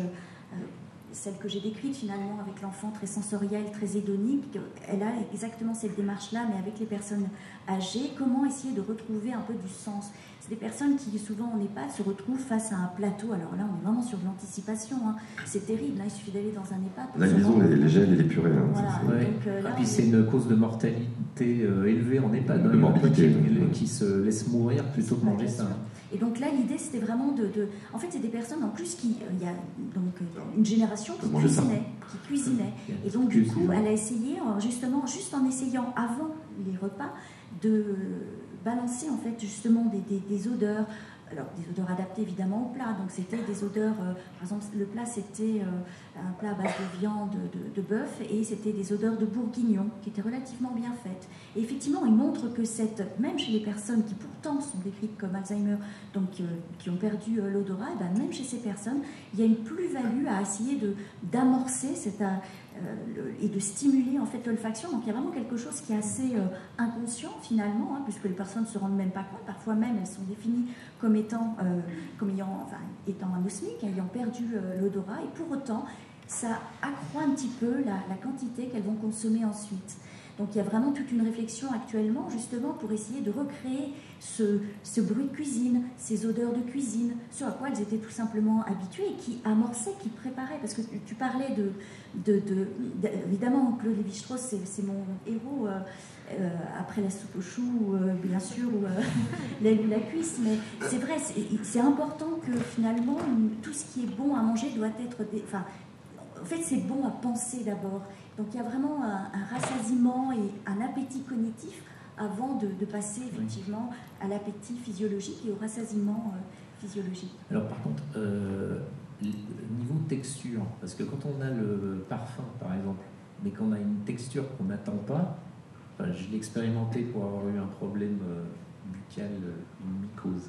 celle que j'ai décrite finalement avec l'enfant très sensoriel, très hédonique. Elle a exactement cette démarche-là, mais avec les personnes âgées, comment essayer de retrouver un peu du sens. C'est des personnes qui souvent en EHPAD se retrouvent face à un plateau. Alors là, on est vraiment sur de l'anticipation. Hein. C'est terrible, hein. Il suffit d'aller dans un EHPAD. Là, ils ont les gels et les purées. Hein. Voilà. Ouais. Donc, là, puis c'est une cause de mortalité élevée en EHPAD. De morbidité. Qui se laissent mourir plutôt que manger ça. Et donc là, l'idée, c'était vraiment en fait, c'est des personnes en plus il y a donc une génération génération qui cuisinait. Et donc du coup, elle a essayé, justement, juste en essayant avant les repas, de balancer en fait justement des odeurs. Alors, des odeurs adaptées évidemment au plat, donc c'était des odeurs, par exemple le plat c'était un plat à base de viande de bœuf et c'était des odeurs de bourguignon qui étaient relativement bien faites. Et effectivement, il montre que même chez les personnes qui pourtant sont décrites comme Alzheimer, donc qui ont perdu l'odorat, et même chez ces personnes, il y a une plus-value à essayer d'amorcer et de stimuler en fait l'olfaction. Donc il y a vraiment quelque chose qui est assez inconscient finalement, puisque les personnes ne se rendent même pas compte. Parfois même elles sont définies comme étant anosmiques, ayant perdu l'odorat, et pour autant ça accroît un petit peu la quantité qu'elles vont consommer ensuite. Donc il y a vraiment toute une réflexion actuellement justement pour essayer de recréer ce bruit de cuisine, ces odeurs de cuisine, ce à quoi elles étaient tout simplement habituées et qui amorçaient, qui préparaient. Parce que tu parlais évidemment, Claude Lévi-Strauss, c'est mon héros après la soupe aux choux, bien sûr, ou l'aile ou la cuisse, mais c'est vrai, c'est important que finalement tout ce qui est bon à manger doit être... en fait, c'est bon à penser d'abord. Donc il y a vraiment un rassasiement et un appétit cognitif avant de passer effectivement à l'appétit physiologique et au rassasiement physiologique. Alors par contre, niveau texture, parce que quand on a le parfum par exemple, mais qu'on a une texture qu'on n'attend pas, je l'ai expérimenté pour avoir eu un problème buccal, une mycose.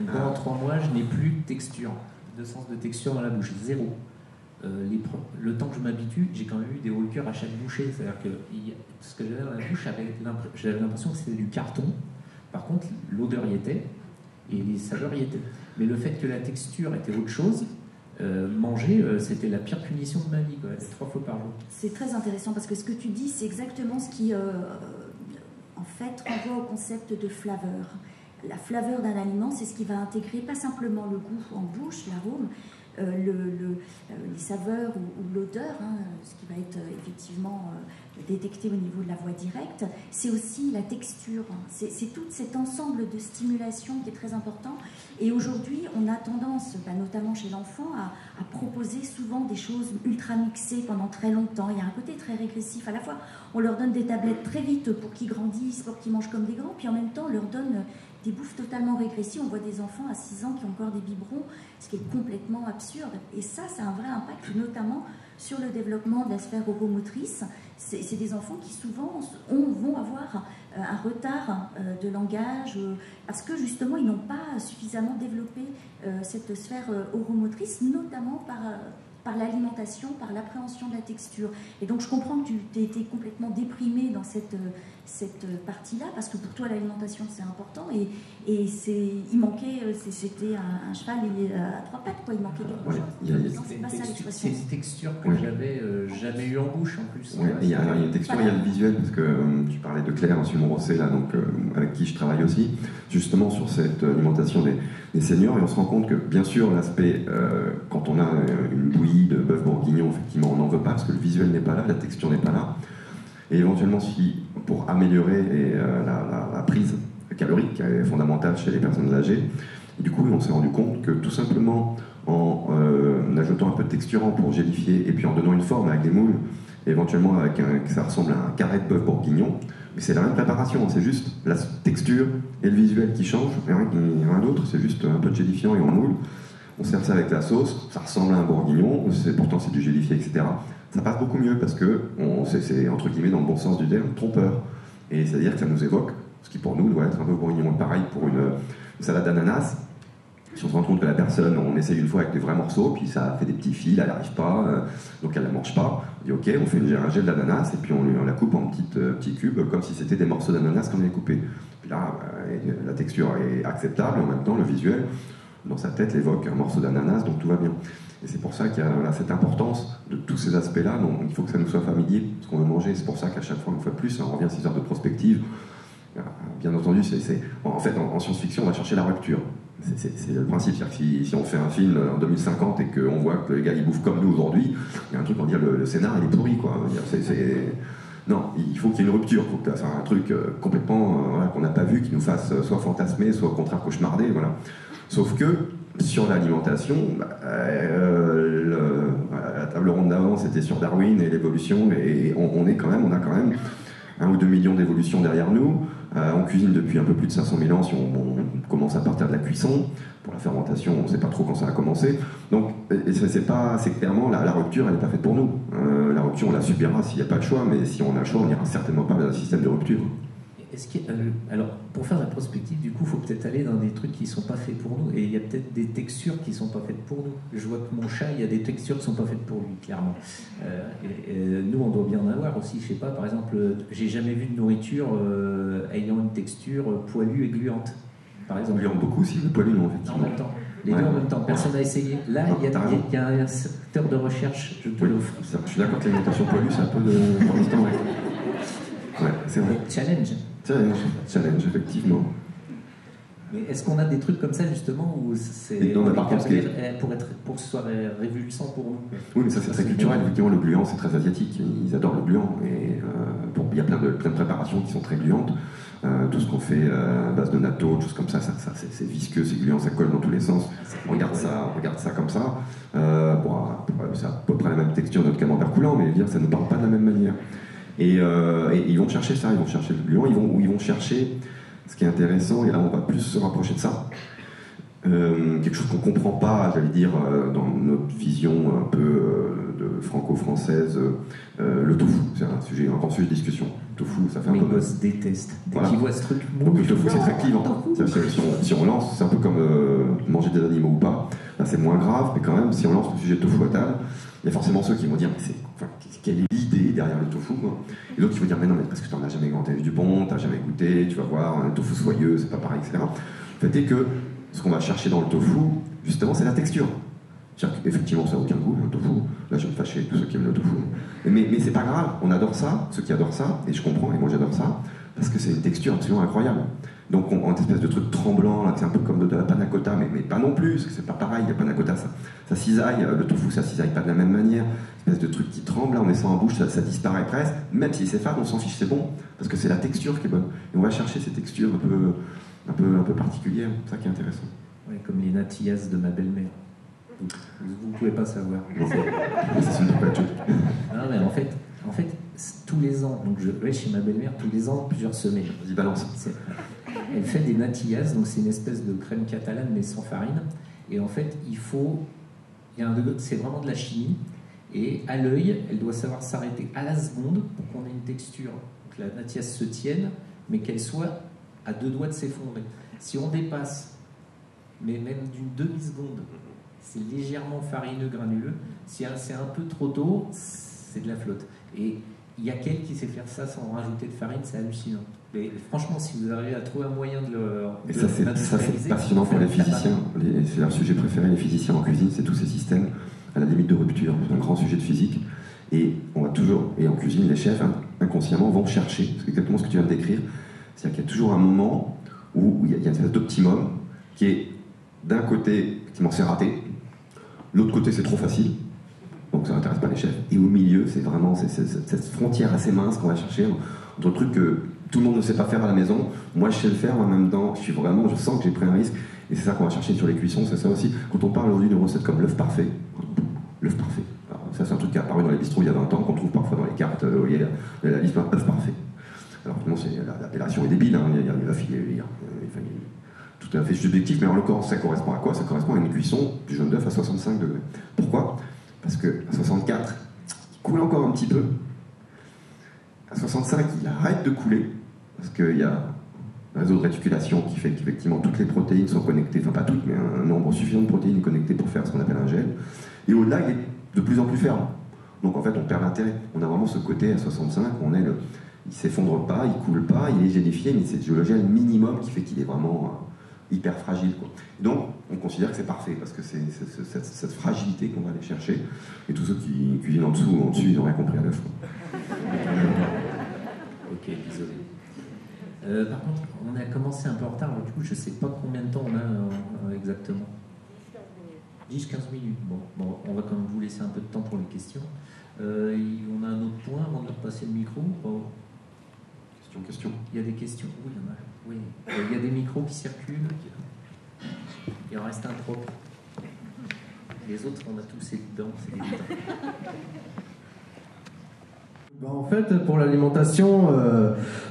Donc pendant 3 mois, je n'ai plus de texture, de sens de texture dans la bouche, zéro. Le temps que je m'habitue, j'ai quand même eu des hauts le cœur à chaque bouchée. C'est-à-dire que ce que j'avais dans la bouche, j'avais l'impression que c'était du carton. Par contre, l'odeur y était et les saveurs y étaient. Mais le fait que la texture était autre chose, manger, c'était la pire punition de ma vie, quoi, 3 fois par jour. C'est très intéressant parce que ce que tu dis, c'est exactement ce qui, en fait, renvoie au concept de flaveur. La flaveur d'un aliment, c'est ce qui va intégrer pas simplement le goût en bouche, l'arôme, les saveurs ou l'odeur, ce qui va être effectivement détecté au niveau de la voie directe, c'est aussi la texture. C'est tout cet ensemble de stimulation qui est très important. Et aujourd'hui, on a tendance, notamment chez l'enfant, à proposer souvent des choses ultra mixées pendant très longtemps. Il y a un côté très régressif. À la fois, on leur donne des tablettes très vite pour qu'ils grandissent, pour qu'ils mangent comme des grands, puis en même temps, on leur donne des bouffes totalement régressives. On voit des enfants à 6 ans qui ont encore des biberons, ce qui est complètement absurde. Et ça a un vrai impact, notamment sur le développement de la sphère oromotrice. C'est des enfants qui souvent vont avoir un retard de langage parce que justement ils n'ont pas suffisamment développé cette sphère oromotrice, notamment par l'alimentation, par l'appréhension de la texture. Et donc je comprends que tu étais complètement déprimé dans cette partie-là, parce que pour toi l'alimentation c'est important, et il manquait, c'était un cheval à 3 pattes, quoi. Il manquait quelque chose. C'est pas ça l'expression. C'est une texture que j'avais jamais eu en bouche en plus. Ouais, il y a une texture, il y a le visuel, parce que tu parlais de Claire, Simon Rosset, là, donc, avec qui je travaille aussi, justement sur cette alimentation des seniors, et on se rend compte que bien sûr l'aspect, quand on a une bouillie de bœuf bourguignon, effectivement on n'en veut pas, parce que le visuel n'est pas là, la texture n'est pas là. Et éventuellement, pour améliorer la prise calorique, qui est fondamentale chez les personnes âgées, du coup, on s'est rendu compte que tout simplement en ajoutant un peu de texturant pour gélifier, et puis en donnant une forme avec des moules, et éventuellement que ça ressemble à un carré de bœuf bourguignon, mais c'est la même préparation, c'est juste la texture et le visuel qui changent, et rien d'autre, c'est juste un peu de gélifiant et on moule. On sert ça avec la sauce, ça ressemble à un bourguignon, pourtant c'est du gélifié, etc. Ça passe beaucoup mieux parce que c'est entre guillemets dans le bon sens du terme trompeur. Et c'est-à-dire que ça nous évoque ce qui pour nous doit être un peu bourguignon. Pareil pour une salade d'ananas. Si on se rend compte que la personne, on essaye une fois avec des vrais morceaux, puis ça fait des petits fils, elle n'arrive pas, donc elle ne la mange pas. On dit ok, on fait un gel d'ananas et puis on la coupe en petits cubes comme si c'était des morceaux d'ananas qu'on avait coupés. Puis là, la texture est acceptable et en même temps le visuel dans sa tête évoque un morceau d'ananas, donc tout va bien. Et c'est pour ça qu'il y a cette importance de tous ces aspects-là, donc il faut que ça nous soit familier, ce qu'on veut manger. C'est pour ça qu'à chaque fois, une fois de plus, on revient à ces heures de prospective. Bien entendu, en fait, en science-fiction, on va chercher la rupture. C'est le principe. C'est-à-dire que si on fait un film en 2050 et qu'on voit que les gars ils bouffent comme nous aujourd'hui, il y a un truc, on va dire le scénar il est pourri, quoi. Non, il faut qu'il y ait une rupture, il faut que tu fasses un truc complètement qu'on n'a pas vu, qui nous fasse soit fantasmer, soit au contraire cauchemarder, voilà. Sauf que sur l'alimentation, la table ronde d'avant, c'était sur Darwin et l'évolution, et on a quand même 1 ou 2 millions d'évolutions derrière nous. On cuisine depuis un peu plus de 500 000 ans si on commence à partir de la cuisson. Pour la fermentation, on ne sait pas trop quand ça a commencé. Donc, c'est clairement, la rupture, elle n'est pas faite pour nous. La rupture, on la subira s'il n'y a pas de choix, mais si on a le choix, on n'ira certainement pas vers un système de rupture. Alors, pour faire la prospective, du coup, il faut peut-être aller dans des trucs qui ne sont pas faits pour nous. Et il y a peut-être des textures qui ne sont pas faites pour nous. Je vois que mon chat, il y a des textures qui ne sont pas faites pour lui, clairement. Nous, on doit bien en avoir aussi. Je sais pas, par exemple, j'ai jamais vu de nourriture ayant une texture poilue et gluante. Par exemple. Gluante beaucoup, si, mais poilue, non, effectivement. En même temps. Les deux en même temps. Personne n'a essayé. Là, il y a un secteur de recherche, je te l'offre. Je suis d'accord que l'alimentation poilue, c'est un peu de... Pour l'instant, ouais, c'est vrai. Challenge, effectivement. Mais est-ce qu'on a des trucs comme ça, justement, où c'est pour que ce soit révulsant pour nous? Oui, mais ça, c'est très culturel. Effectivement, le gluant, c'est très asiatique. Ils adorent le gluant. Et il y a plein de préparations qui sont très gluantes. Tout ce qu'on fait à base de natto, choses comme ça, c'est visqueux, c'est gluant, ça colle dans tous les sens. On regarde ça comme ça. C'est à peu près la même texture de notre camembert coulant, mais ça ne parle pas de la même manière. Et ils vont chercher ça, ils vont chercher le gluant, ils vont chercher ce qui est intéressant, et là on va plus se rapprocher de ça. Quelque chose qu'on ne comprend pas, j'allais dire, dans notre vision un peu de franco-française, le tofu, c'est un grand sujet de discussion. Le tofu, ça fait un peu... Les gosses détestent. Dès qu'ils voient ce truc mou... Donc le tofu, c'est très clivant. Si on lance, c'est un peu comme manger des animaux ou pas. Là, c'est moins grave, mais quand même, si on lance le sujet de tofu à table, il y a forcément ceux qui vont dire, quelle est l'idée derrière le tofu, quoi. Et d'autres qui vont dire, mais non, mais parce que tu n'en as jamais goûté du bon, tu n'as jamais goûté, tu vas voir, un tofu soyeux, c'est pas pareil, etc. Le fait est que ce qu'on va chercher dans le tofu, justement, c'est la texture. Effectivement, ça n'a aucun goût, le tofu. Là, je vais me fâcher avec tous ceux qui aiment le tofu. Mais c'est pas grave, on adore ça, ceux qui adorent ça, et je comprends, et moi j'adore ça, parce que c'est une texture absolument incroyable. Donc, on a une espèce de truc tremblant, là, c'est un peu comme de la panna cotta, mais pas non plus, parce que c'est pas pareil, la panna cotta, ça cisaille, le tofu, ça cisaille pas de la même manière. Une espèce de truc qui tremble, là, on met ça en bouche, ça disparaît presque. Même si c'est fade, on s'en fiche, c'est bon, parce que c'est la texture qui est bonne. Et on va chercher ces textures un peu particulières, c'est ça qui est intéressant. Oui, comme les natillas de ma belle-mère. Vous ne pouvez pas savoir. C'est une pâture. Non, mais en fait, tous les ans, donc je vais chez ma belle-mère tous les ans, plusieurs semaines. Vas-y, balance. Elle fait des natillas, donc c'est une espèce de crème catalane mais sans farine. Et en fait, c'est vraiment de la chimie. Et à l'œil, elle doit savoir s'arrêter à la seconde pour qu'on ait une texture, que la natilla se tienne, mais qu'elle soit à 2 doigts de s'effondrer. Si on dépasse, mais même d'une demi-seconde, c'est légèrement farineux, granuleux. Si c'est un peu trop tôt, c'est de la flotte. Et il y a qu'elle qui sait faire ça sans rajouter de farine, c'est hallucinant. Mais franchement, si vous arrivez à trouver un moyen de le... Et ça, c'est passionnant pour les physiciens. C'est leur sujet préféré, les physiciens en cuisine, c'est tous ces systèmes à la limite de rupture. C'est un grand sujet de physique. Et on va toujours, et en cuisine, les chefs, inconsciemment, vont chercher, c'est exactement ce que tu viens de décrire, c'est-à-dire qu'il y a toujours un moment où il y a une espèce d'optimum qui est, d'un côté, effectivement, c'est raté, l'autre côté, c'est trop facile, donc ça n'intéresse pas les chefs, et au milieu, c'est vraiment cette frontière assez mince qu'on va chercher entre le truc que tout le monde ne sait pas faire à la maison, moi je sais le faire, en même temps, je sens que j'ai pris un risque, et c'est ça qu'on va chercher sur les cuissons, c'est ça aussi. Quand on parle aujourd'hui d'une recette comme l'œuf parfait, alors, ça c'est un truc qui est apparu dans les bistrots il y a 20 ans, qu'on trouve parfois dans les cartes, vous voyez, la liste œuf parfait. Alors finalement, l'appellation est débile, hein. Il y a tout à fait subjectif, mais en l'occurrence, ça correspond à quoi? Ça correspond à une cuisson du jaune d'œuf à 65 degrés. Pourquoi? Parce qu'à 64, il coule encore un petit peu. À 65, il arrête de couler, parce qu'il y a un réseau de réticulation qui fait qu'effectivement toutes les protéines sont connectées, enfin pas toutes, mais un nombre suffisant de protéines est connecté pour faire ce qu'on appelle un gel. Et au-delà, il est de plus en plus ferme. Donc en fait, on perd l'intérêt. On a vraiment ce côté à 65, il ne s'effondre pas, il ne coule pas, il est gélifié, mais c'est le gel minimum qui fait qu'il est vraiment hyper fragile, quoi. Donc, on considère que c'est parfait, parce que c'est cette fragilité qu'on va aller chercher. Et tous ceux qui cuisinent en dessous, ils n'ont rien compris à l'œuf. Ok, désolé. Par contre, on a commencé un peu en retard, alors, du coup, je ne sais pas combien de temps on a exactement. 10-15 minutes. Bon, on va quand même vous laisser un peu de temps pour les questions. On a un autre point avant de repasser le micro. Question. Il y a des questions. Oui, il y en a. Oui. Il y a des micros qui circulent. Il en reste un trop. Les autres, on a tous les dents, c'est évident. En fait, pour l'alimentation,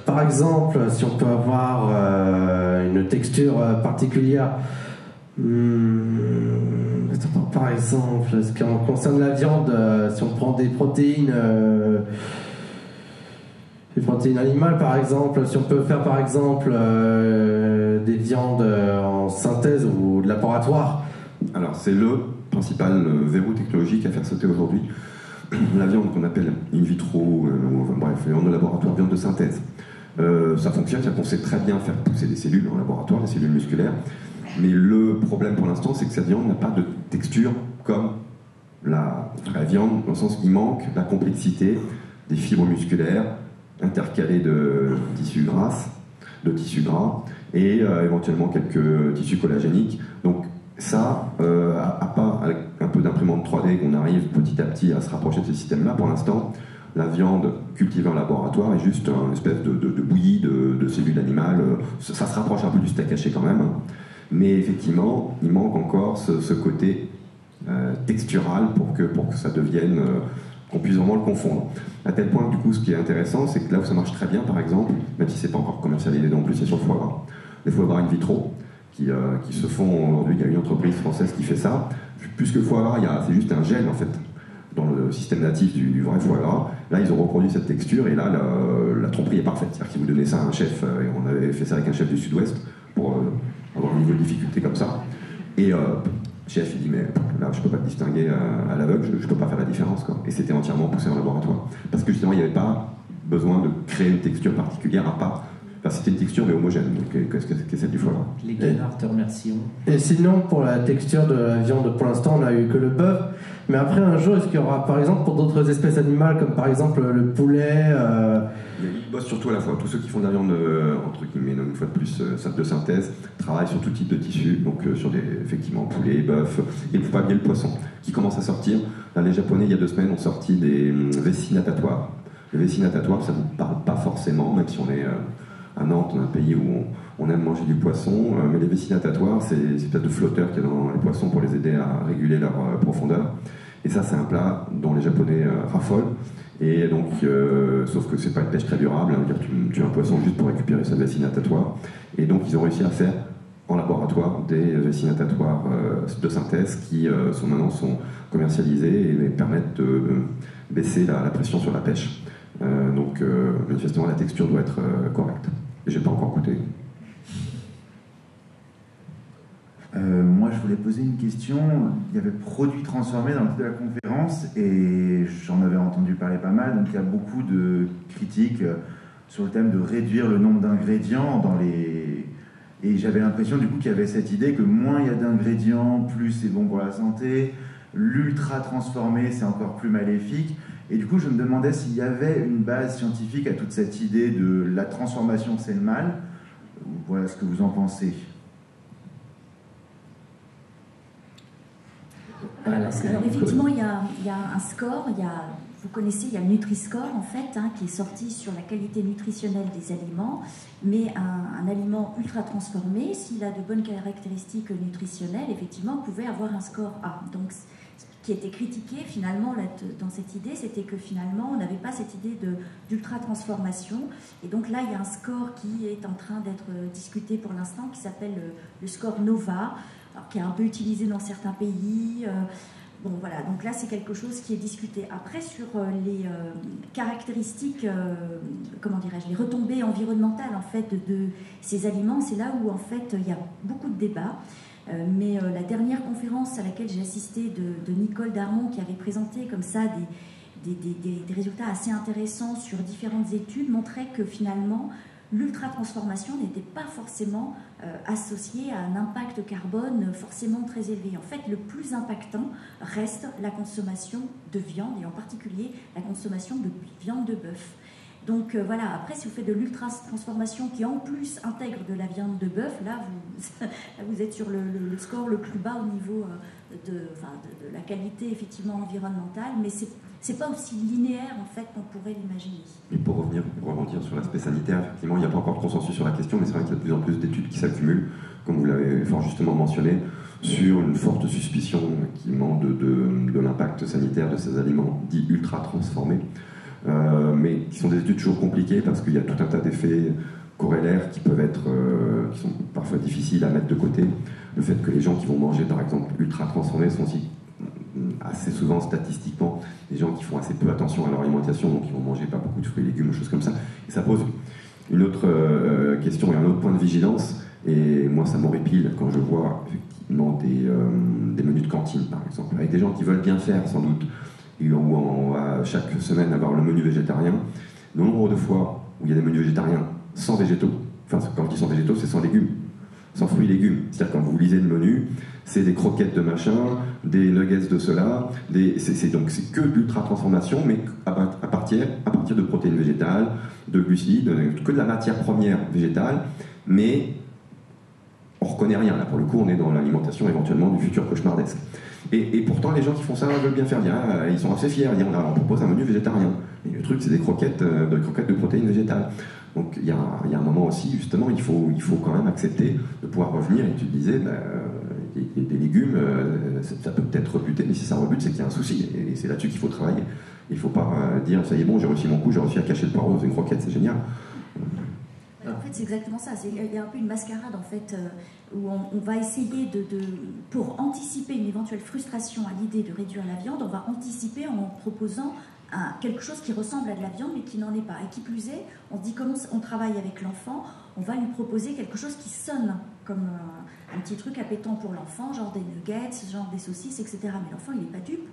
par exemple, si on peut avoir une texture particulière, par exemple, ce qui concerne la viande, si on prend des protéines animales, par exemple, si on peut faire par exemple des viandes en synthèse ou de laboratoire. Alors, c'est le principal verrou technologique à faire sauter aujourd'hui. La viande qu'on appelle in vitro, enfin bref, viande de laboratoire, viande de synthèse. Ça fonctionne, c'est-à-dire qu'on sait très bien faire pousser des cellules en laboratoire, des cellules musculaires. Mais le problème pour l'instant, c'est que cette viande n'a pas de texture comme la vraie viande, dans le sens qu'il manque la complexité des fibres musculaires intercalées de tissus gras, et éventuellement quelques tissus collagéniques. Donc ça, à part avec un peu d'imprimante 3D qu'on arrive petit à petit à se rapprocher de ce système-là, pour l'instant, la viande cultivée en laboratoire est juste une espèce de bouillie de cellules animales. Ça se rapproche un peu du steak haché quand même. Mais effectivement, il manque encore ce côté textural pour que ça devienne, qu'on puisse vraiment le confondre. À tel point que du coup, ce qui est intéressant, c'est que là où ça marche très bien, par exemple, même si c'est pas encore commercialisé non plus, c'est sur le foie gras. Les foie gras in vitro, qui se font aujourd'hui, il y a une entreprise française qui fait ça. Plus que le foie gras, c'est juste un gel en fait, dans le système natif du vrai foie gras. Là, ils ont reproduit cette texture et là, la tromperie est parfaite. C'est-à-dire qu'ils vous donnaient ça à un chef, et on avait fait ça avec un chef du Sud-Ouest pour avoir un niveau de difficulté comme ça. Et le chef, il dit, mais là, je peux pas te distinguer à l'aveugle, je peux pas faire la différence, quoi. Et c'était entièrement poussé en laboratoire. Parce que justement, il n'y avait pas besoin de créer une texture particulière à part. Enfin, c'était une texture mais homogène, qu'est-ce que c'est du foie gras. Les canards te remercions. Et sinon, pour la texture de la viande, pour l'instant, on n'a eu que le bœuf. Mais après, un jour, est-ce qu'il y aura, par exemple, pour d'autres espèces animales, comme par exemple le poulet Ils bossent surtout à la fois. Tous ceux qui font de la viande, entre guillemets, une fois de plus, de synthèse, travaillent sur tout type de tissu, donc sur effectivement, poulet, bœuf, et le poisson, qui commence à sortir. Là, les Japonais, il y a 2 semaines, ont sorti des vessies natatoires. Les vessies natatoires, ça ne vous parle pas forcément, même si on est à Nantes, on a un pays où on aime manger du poisson, mais les vessies natatoires, c'est une espèce de flotteur qu'il y a dans les poissons pour les aider à réguler leur profondeur. Et ça, c'est un plat dont les Japonais raffolent. Et donc, sauf que c'est pas une pêche très durable, hein, tu tues un poisson juste pour récupérer sa vessie natatoire. Et donc, ils ont réussi à faire en laboratoire des vessies natatoires de synthèse qui maintenant sont commercialisées et permettent de baisser la pression sur la pêche. Donc, manifestement, la texture doit être correcte. Et j'ai pas encore goûté. Moi, je voulais poser une question. Il y avait produits transformés dans le titre de la conférence et j'en avais entendu parler pas mal. Donc, il y a beaucoup de critiques sur le thème de réduire le nombre d'ingrédients dans les... Et j'avais l'impression, du coup, qu'il y avait cette idée que moins il y a d'ingrédients, plus c'est bon pour la santé. L'ultra transformé, c'est encore plus maléfique. Et du coup, je me demandais s'il y avait une base scientifique à toute cette idée de la transformation, c'est le mal. Voilà ce que vous en pensez. Alors effectivement, il y a un score, vous connaissez, il y a le Nutri-Score en fait, hein, qui est sorti sur la qualité nutritionnelle des aliments, mais un aliment ultra transformé, s'il a de bonnes caractéristiques nutritionnelles, effectivement, pouvait avoir un score A. Donc, ce qui était critiqué finalement dans cette idée, c'était que finalement, on n'avait pas cette idée d'ultra transformation, et donc là, il y a un score qui est en train d'être discuté pour l'instant, qui s'appelle le score NOVA, alors, qui est un peu utilisé dans certains pays. Bon, voilà, donc là, c'est quelque chose qui est discuté. Après, sur les caractéristiques, comment dirais-je, les retombées environnementales, en fait, de ces aliments, c'est là où, en fait, il y a beaucoup de débats. Mais la dernière conférence à laquelle j'ai assisté de Nicole Darmon, qui avait présenté comme ça des résultats assez intéressants sur différentes études, montrait que finalement, l'ultra-transformation n'était pas forcément associée à un impact carbone forcément très élevé. En fait, le plus impactant reste la consommation de viande, et en particulier la consommation de viande de bœuf. Donc voilà, après si vous faites de l'ultra-transformation qui en plus intègre de la viande de bœuf, là vous êtes sur le score le plus bas au niveau de la qualité effectivement environnementale, mais c'est pas aussi linéaire en fait qu'on pourrait l'imaginer. Et pour rebondir sur l'aspect sanitaire, effectivement, il n'y a pas encore de consensus sur la question, mais c'est vrai qu'il y a de plus en plus d'études qui s'accumulent, comme vous l'avez fort justement mentionné, sur une forte suspicion qui ment de l'impact sanitaire de ces aliments dits ultra transformés, mais qui sont des études toujours compliquées parce qu'il y a tout un tas d'effets corrélaires qui peuvent être, qui sont parfois difficiles à mettre de côté. Le fait que les gens qui vont manger par exemple ultra transformés sont aussi assez souvent statistiquement des gens qui font assez peu attention à leur alimentation, donc ils vont manger pas beaucoup de fruits et légumes, choses comme ça. Et ça pose une autre question et un autre point de vigilance. Et moi, ça m'horripile quand je vois effectivement des menus de cantine, par exemple, avec des gens qui veulent bien faire, sans doute, et où on va chaque semaine avoir le menu végétarien. Le nombre de fois où il y a des menus végétariens sans végétaux, enfin, quand je dis sans végétaux, c'est sans légumes, sans fruits et légumes. C'est-à-dire, quand vous lisez le menu, c'est des croquettes de machin, des nuggets de cela, donc c'est que de l'ultra-transformation, mais à partir de protéines végétales, de glucides, que de la matière première végétale, mais on ne reconnaît rien. Là, pour le coup, on est dans l'alimentation éventuellement du futur cauchemardesque. Et pourtant, les gens qui font ça veulent bien faire. Ils sont assez fiers. On propose un menu végétarien. Et le truc, c'est des croquettes de protéines végétales. Donc, il y a un moment aussi, justement, il faut quand même accepter de pouvoir revenir. Et tu disais, des légumes, ça peut peut-être rebuter, mais si ça rebute, c'est qu'il y a un souci. Et c'est là-dessus qu'il faut travailler. Il ne faut pas dire, ça y est, bon, j'ai réussi mon coup, j'ai réussi à cacher le poireau dans une croquette, c'est génial. En fait, c'est exactement ça. Il y a un peu une mascarade, en fait, où on va essayer pour anticiper une éventuelle frustration à l'idée de réduire la viande, on va anticiper en proposant quelque chose qui ressemble à de la viande, mais qui n'en est pas. Et qui plus est, on se dit, comme on travaille avec l'enfant, on va lui proposer quelque chose qui sonne comme un petit truc appétant pour l'enfant, genre des nuggets, genre des saucisses, etc. Mais l'enfant, il n'est pas dupe.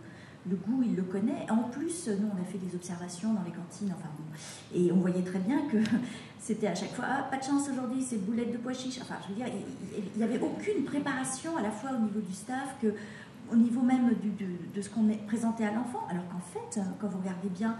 Le goût, il le connaît. En plus, nous, on a fait des observations dans les cantines, enfin, et on voyait très bien que c'était à chaque fois, ah, pas de chance aujourd'hui, c'est boulettes de pois chiches. Enfin, je veux dire, il n'y avait aucune préparation à la fois au niveau du staff que au niveau même de ce qu'on est présenté à l'enfant. Alors qu'en fait, quand vous regardez bien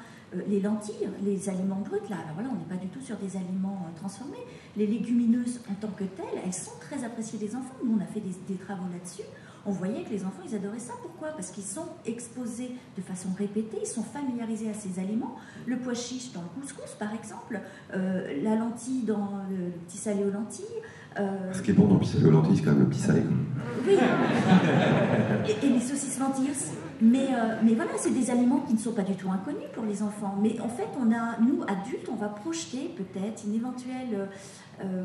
les lentilles, les aliments bruts, là, alors voilà, on n'est pas du tout sur des aliments transformés. Les légumineuses en tant que telles, elles sont très appréciées des enfants. Nous, on a fait des travaux là-dessus. On voyait que les enfants, ils adoraient ça. Pourquoi? Parce qu'ils sont exposés de façon répétée, ils sont familiarisés à ces aliments. Le pois chiche dans le couscous, par exemple, la lentille dans le petit salé aux lentilles. Ce qui est bon dans le petit salé aux lentilles, c'est quand même le petit salé. Oui, et les saucisses lentilles aussi. Mais voilà, c'est des aliments qui ne sont pas du tout inconnus pour les enfants. Mais en fait, nous, adultes, on va projeter peut-être une éventuelle...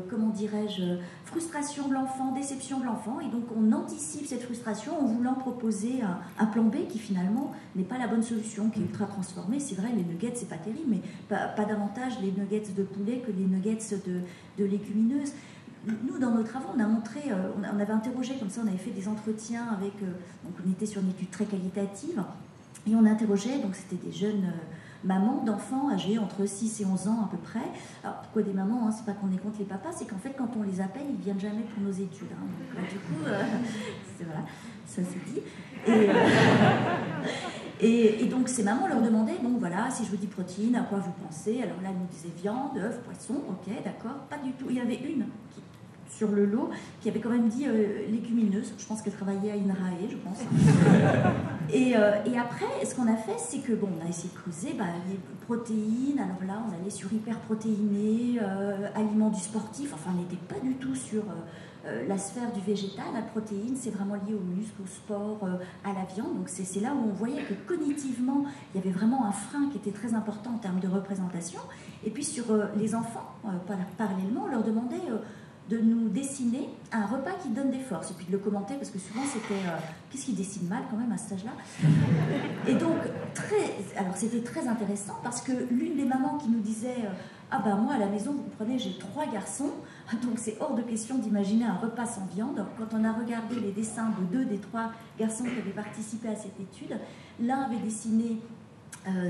comment dirais-je, frustration de l'enfant, déception de l'enfant, et donc on anticipe cette frustration en voulant proposer un plan B qui finalement n'est pas la bonne solution, qui est ultra transformé. C'est vrai, les nuggets, c'est pas terrible, mais pas davantage les nuggets de poulet que les nuggets de légumineuses. Nous, dans nos travaux, on a montré, on avait interrogé, comme ça, on avait fait des entretiens avec, donc on était sur une étude très qualitative, et on interrogeait, donc c'était des jeunes... mamans d'enfants âgés entre 6 et 11 ans à peu près. Alors pourquoi des mamans, hein, c'est pas qu'on est contre les papas, c'est qu'en fait quand on les appelle, ils viennent jamais pour nos études. Hein. Donc, du coup, voilà, ça c'est dit. Et donc ces mamans leur demandaient, bon voilà, si je vous dis protéines, à quoi vous pensez? Alors là, elles nous disaient viande, œufs, poisson, ok, d'accord, pas du tout. Il y avait une sur le lot qui avait quand même dit légumineuse. Je pense qu'elle travaillait à INRAE, je pense. Et après, ce qu'on a fait, c'est que, bon, on a essayé de creuser, les protéines, alors là, on allait sur hyperprotéinés, aliments du sportif, enfin, on n'était pas du tout sur la sphère du végétal. La protéine, c'est vraiment lié aux muscles, au sport, à la viande. Donc c'est là où on voyait que cognitivement, il y avait vraiment un frein qui était très important en termes de représentation. Et puis sur les enfants, parallèlement, on leur demandait... de nous dessiner un repas qui donne des forces, et puis de le commenter, parce que souvent c'était qu'est-ce qui dessine mal quand même à cet âge-là. Et donc, alors c'était très intéressant, parce que l'une des mamans qui nous disait ah ben moi à la maison, vous comprenez, j'ai 3 garçons, donc c'est hors de question d'imaginer un repas sans viande. Quand on a regardé les dessins de 2 des 3 garçons qui avaient participé à cette étude, l'un avait dessiné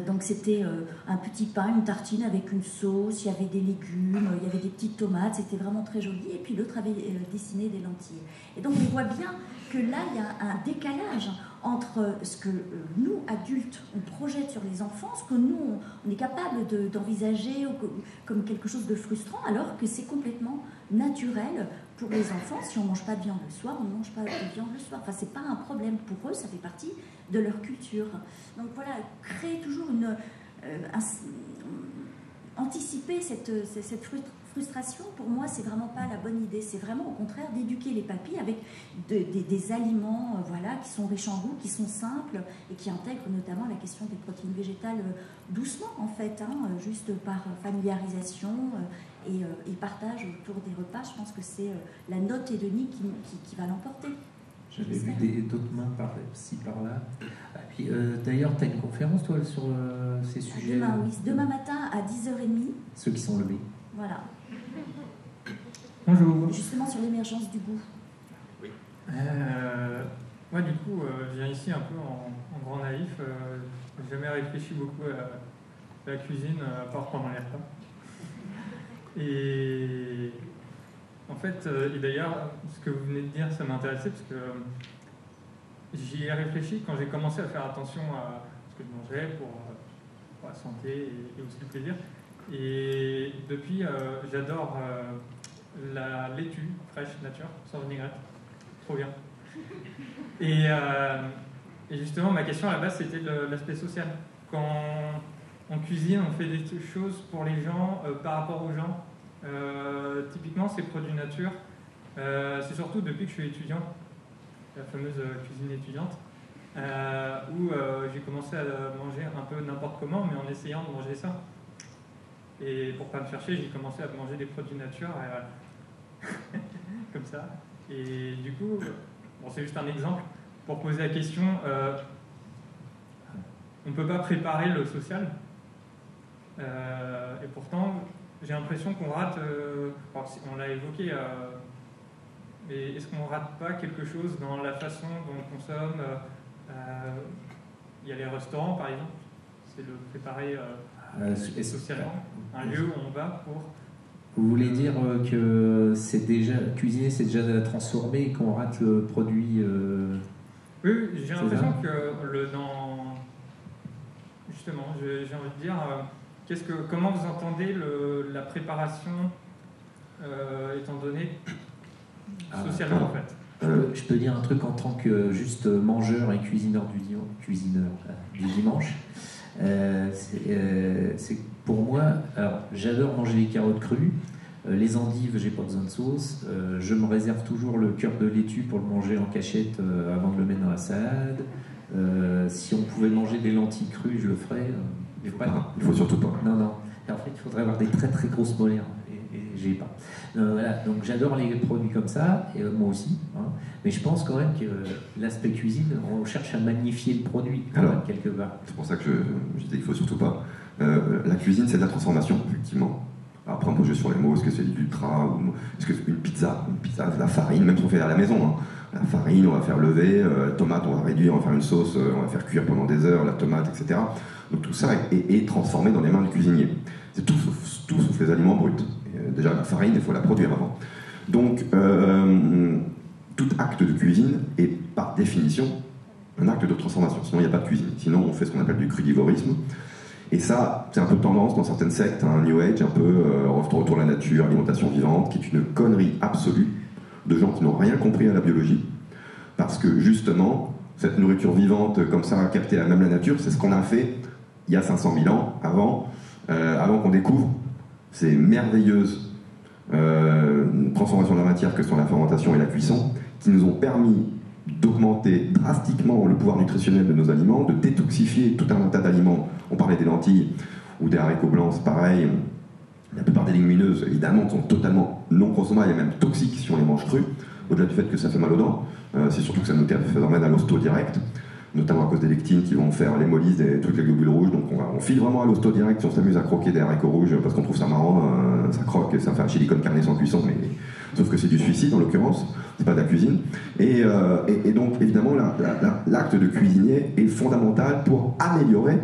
donc c'était un petit pain, une tartine avec une sauce, il y avait des légumes, il y avait des petites tomates, c'était vraiment très joli. Et puis l'autre avait dessiné des lentilles. Et donc on voit bien que là, il y a un décalage entre ce que nous, adultes, on projette sur les enfants, ce que nous, on est capable d'envisager comme quelque chose de frustrant, alors que c'est complètement naturel pour les enfants. Si on ne mange pas de viande le soir, on ne mange pas de viande le soir. Enfin, c'est pas un problème pour eux, ça fait partie de leur culture. Donc voilà, créer toujours anticiper cette frustration, pour moi, c'est vraiment pas la bonne idée. C'est vraiment au contraire d'éduquer les papilles avec des aliments voilà, qui sont riches en goût, qui sont simples et qui intègrent notamment la question des protéines végétales doucement, en fait, hein, juste par familiarisation et partage autour des repas. Je pense que c'est la note hédonique qui va l'emporter. J'avais vu d'autres mains par-ci, par-là. Puis, d'ailleurs, tu as une conférence, toi, sur ces sujets? Demain, oui. Demain matin à 10h30. Ceux qui sont levés. Voilà. Bonjour. Justement sur l'émergence du goût. Oui. Moi, du coup, je viens ici un peu en grand naïf. J'ai jamais réfléchi beaucoup à la cuisine, à part pendant les repas. Et en fait, et d'ailleurs, ce que vous venez de dire, ça m'intéressait parce que j'y ai réfléchi quand j'ai commencé à faire attention à ce que je mangeais pour la santé et aussi le plaisir. Et depuis, j'adore la laitue fraîche nature, sans vinaigrette. Trop bien. Et justement, ma question à la base, c'était de l'aspect social. Quand on cuisine, on fait des choses pour les gens, par rapport aux gens. Typiquement, ces produits nature, c'est surtout depuis que je suis étudiant, la fameuse cuisine étudiante, où j'ai commencé à manger un peu n'importe comment, mais en essayant de manger ça. Et pour pas me faire chier, j'ai commencé à manger des produits nature, comme ça. Et du coup, bon, c'est juste un exemple pour poser la question. On ne peut pas préparer le social, et pourtant, j'ai l'impression qu'on rate, on l'a évoqué, mais est-ce qu'on ne rate pas quelque chose dans la façon dont on consomme? Il y a les restaurants, par exemple, c'est de préparer socialement un lieu où on va pour... Vous voulez dire que c'est déjà cuisiner, c'est déjà transformé et qu'on rate le produit Oui, j'ai l'impression que justement, j'ai envie de dire... comment vous entendez la préparation, étant donné socialement en fait? Je peux dire un truc en tant que juste mangeur et cuisineur du dimanche. C'est pour moi, alors j'adore manger les carottes crues, les endives, j'ai pas besoin de sauce. Je me réserve toujours le cœur de laitue pour le manger en cachette avant de le mettre dans la salade. Si on pouvait manger des lentilles crues, je le ferais. Il faut surtout pas. Non. Et en fait, il faudrait avoir des très très grosses molaires. Et j'ai pas. Voilà. Donc j'adore les produits comme ça, et moi aussi. Hein. Mais je pense quand même que l'aspect cuisine, on cherche à magnifier le produit quelque part. C'est pour ça que je disais qu'il faut surtout pas. La cuisine, c'est de la transformation, effectivement. Après, on peut jouer sur les mots. Est-ce que c'est de l'ultra ou est-ce que c'est une pizza? Une pizza, c'est de la farine, même si on fait à la maison. Hein. La farine, on va faire lever. La tomate, on va réduire, on va faire une sauce, on va faire cuire pendant des heures la tomate, etc. Donc tout ça est transformé dans les mains du cuisinier. C'est tout sauf les aliments bruts. Et déjà, la farine, il faut la produire avant. Donc, tout acte de cuisine est par définition un acte de transformation. Sinon, il n'y a pas de cuisine. Sinon, on fait ce qu'on appelle du crudivorisme. Et ça, c'est un peu tendance dans certaines sectes, hein, New Age, un peu retour à la nature, alimentation vivante, qui est une connerie absolue de gens qui n'ont rien compris à la biologie. Parce que, justement, cette nourriture vivante, comme ça, captée à même la nature, c'est ce qu'on a fait il y a 500 000 ans, avant qu'on découvre ces merveilleuses transformations de la matière que sont la fermentation et la cuisson, qui nous ont permis d'augmenter drastiquement le pouvoir nutritionnel de nos aliments, de détoxifier tout un tas d'aliments. On parlait des lentilles ou des haricots blancs, c'est pareil. La plupart des légumineuses, évidemment, sont totalement non consommables et même toxiques si on les mange crues. Au-delà du fait que ça fait mal aux dents, c'est surtout que ça nous amène à l'hosto direct, notamment à cause des lectines qui vont faire l'hémolyse et toutes les globules rouges. Donc on file vraiment à l'hosto direct si on s'amuse à croquer des haricots rouges parce qu'on trouve ça marrant. Ça croque, ça fait un chili con carne sans cuisson, mais sauf que c'est du suicide en l'occurrence, c'est pas de la cuisine. Et donc évidemment l'acte de cuisinier est fondamental pour améliorer.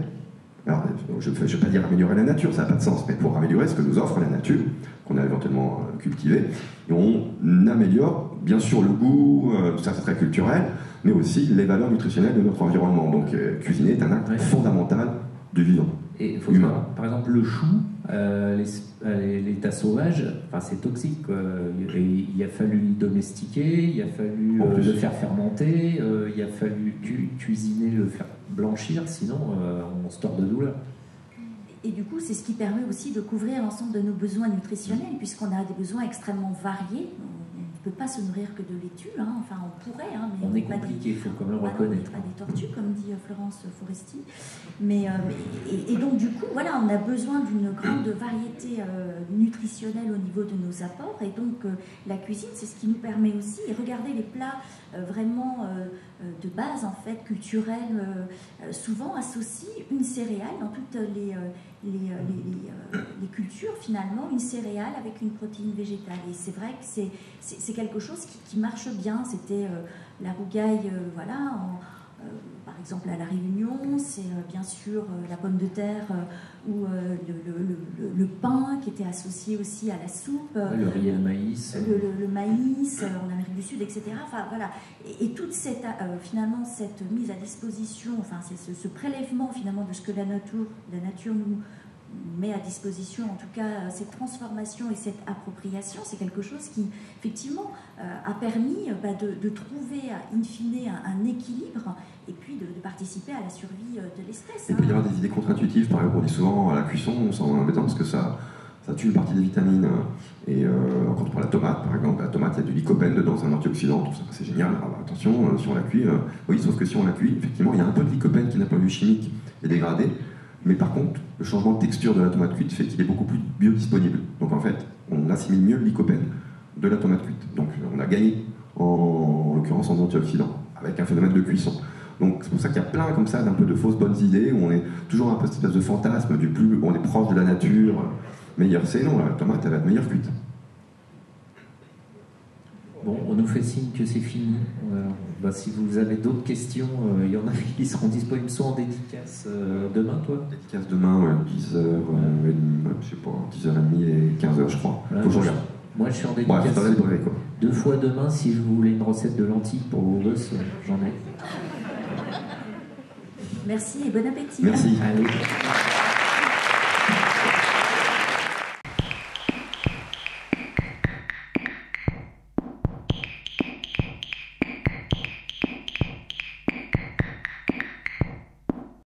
Alors, je ne vais pas dire améliorer la nature, ça n'a pas de sens, mais pour améliorer ce que nous offre la nature, qu'on a éventuellement cultivé, et on améliore bien sûr le goût, ça c'est très culturel, mais aussi les valeurs nutritionnelles de notre environnement. Donc cuisiner est un acte fondamental du vivant. Et faut savoir, par exemple, le chou, l'état sauvage, enfin, c'est toxique. Il a fallu le domestiquer, il a fallu le faire fermenter, il a fallu cuisiner, le faire blanchir, sinon on se tord de douleur. Et du coup, c'est ce qui permet aussi de couvrir l'ensemble de nos besoins nutritionnels, puisqu'on a des besoins extrêmement variés. On ne peut pas se nourrir que de laitue, hein. Enfin on pourrait, hein, mais on est compliqué, il faut quand même le reconnaître. Pas des tortues, comme dit Florence Foresti. Et donc du coup, voilà, on a besoin d'une grande variété nutritionnelle au niveau de nos apports, et donc la cuisine, c'est ce qui nous permet aussi, et regardez les plats vraiment de base, en fait, culturels, souvent associent une céréale dans toutes les cultures, finalement, une céréale avec une protéine végétale. Et c'est vrai que c'est quelque chose qui marche bien. C'était la rougaille, voilà, par exemple à La Réunion, c'est bien sûr la pomme de terre ou le pain qui était associé aussi à la soupe. Le riz et le maïs. Le maïs en Amérique du Sud, etc. Enfin, voilà. Et toute cette, finalement, cette mise à disposition, enfin, c'est ce prélèvement finalement de ce que la nature nous met à disposition, en tout cas cette transformation et cette appropriation, c'est quelque chose qui effectivement a permis de trouver in fine un équilibre et puis de participer à la survie de l'espèce. Il peut y avoir des idées contre-intuitives, par exemple on dit souvent à la cuisson, on s'en rend embêtant parce que ça tue une partie des vitamines. Et quand on prend la tomate, par exemple, la tomate, il y a du lycopène dedans, c'est un antioxydant, tout ça, c'est génial. Alors, attention, si on la cuit, oui, sauf que si on la cuit, effectivement, il y a un peu de lycopène qui n'a pas vu chimique et dégradé. Mais par contre, le changement de texture de la tomate cuite fait qu'il est beaucoup plus biodisponible. Donc en fait, on assimile mieux le lycopène de la tomate cuite. Donc on a gagné, en l'occurrence, en antioxydants, avec un phénomène de cuisson. Donc c'est pour ça qu'il y a plein comme ça d'un peu de fausses bonnes idées, où on est toujours un peu cette espèce de fantasme du plus, on est proche de la nature, meilleur c'est. Non, la tomate, elle va être meilleure cuite. Bon, on nous fait signe que c'est fini. Si vous avez d'autres questions, il y en a qui seront disponibles soit en dédicace demain, toi. Dédicace demain, ouais, 10h, je sais pas, 10h30 et 15h, je crois. Faut que je regarde. Moi, je suis en dédicace. Ouais, quoi. 2 fois demain, si vous voulez une recette de lentilles pour vos gosses, j'en ai. Merci et bon appétit. Merci. Allez.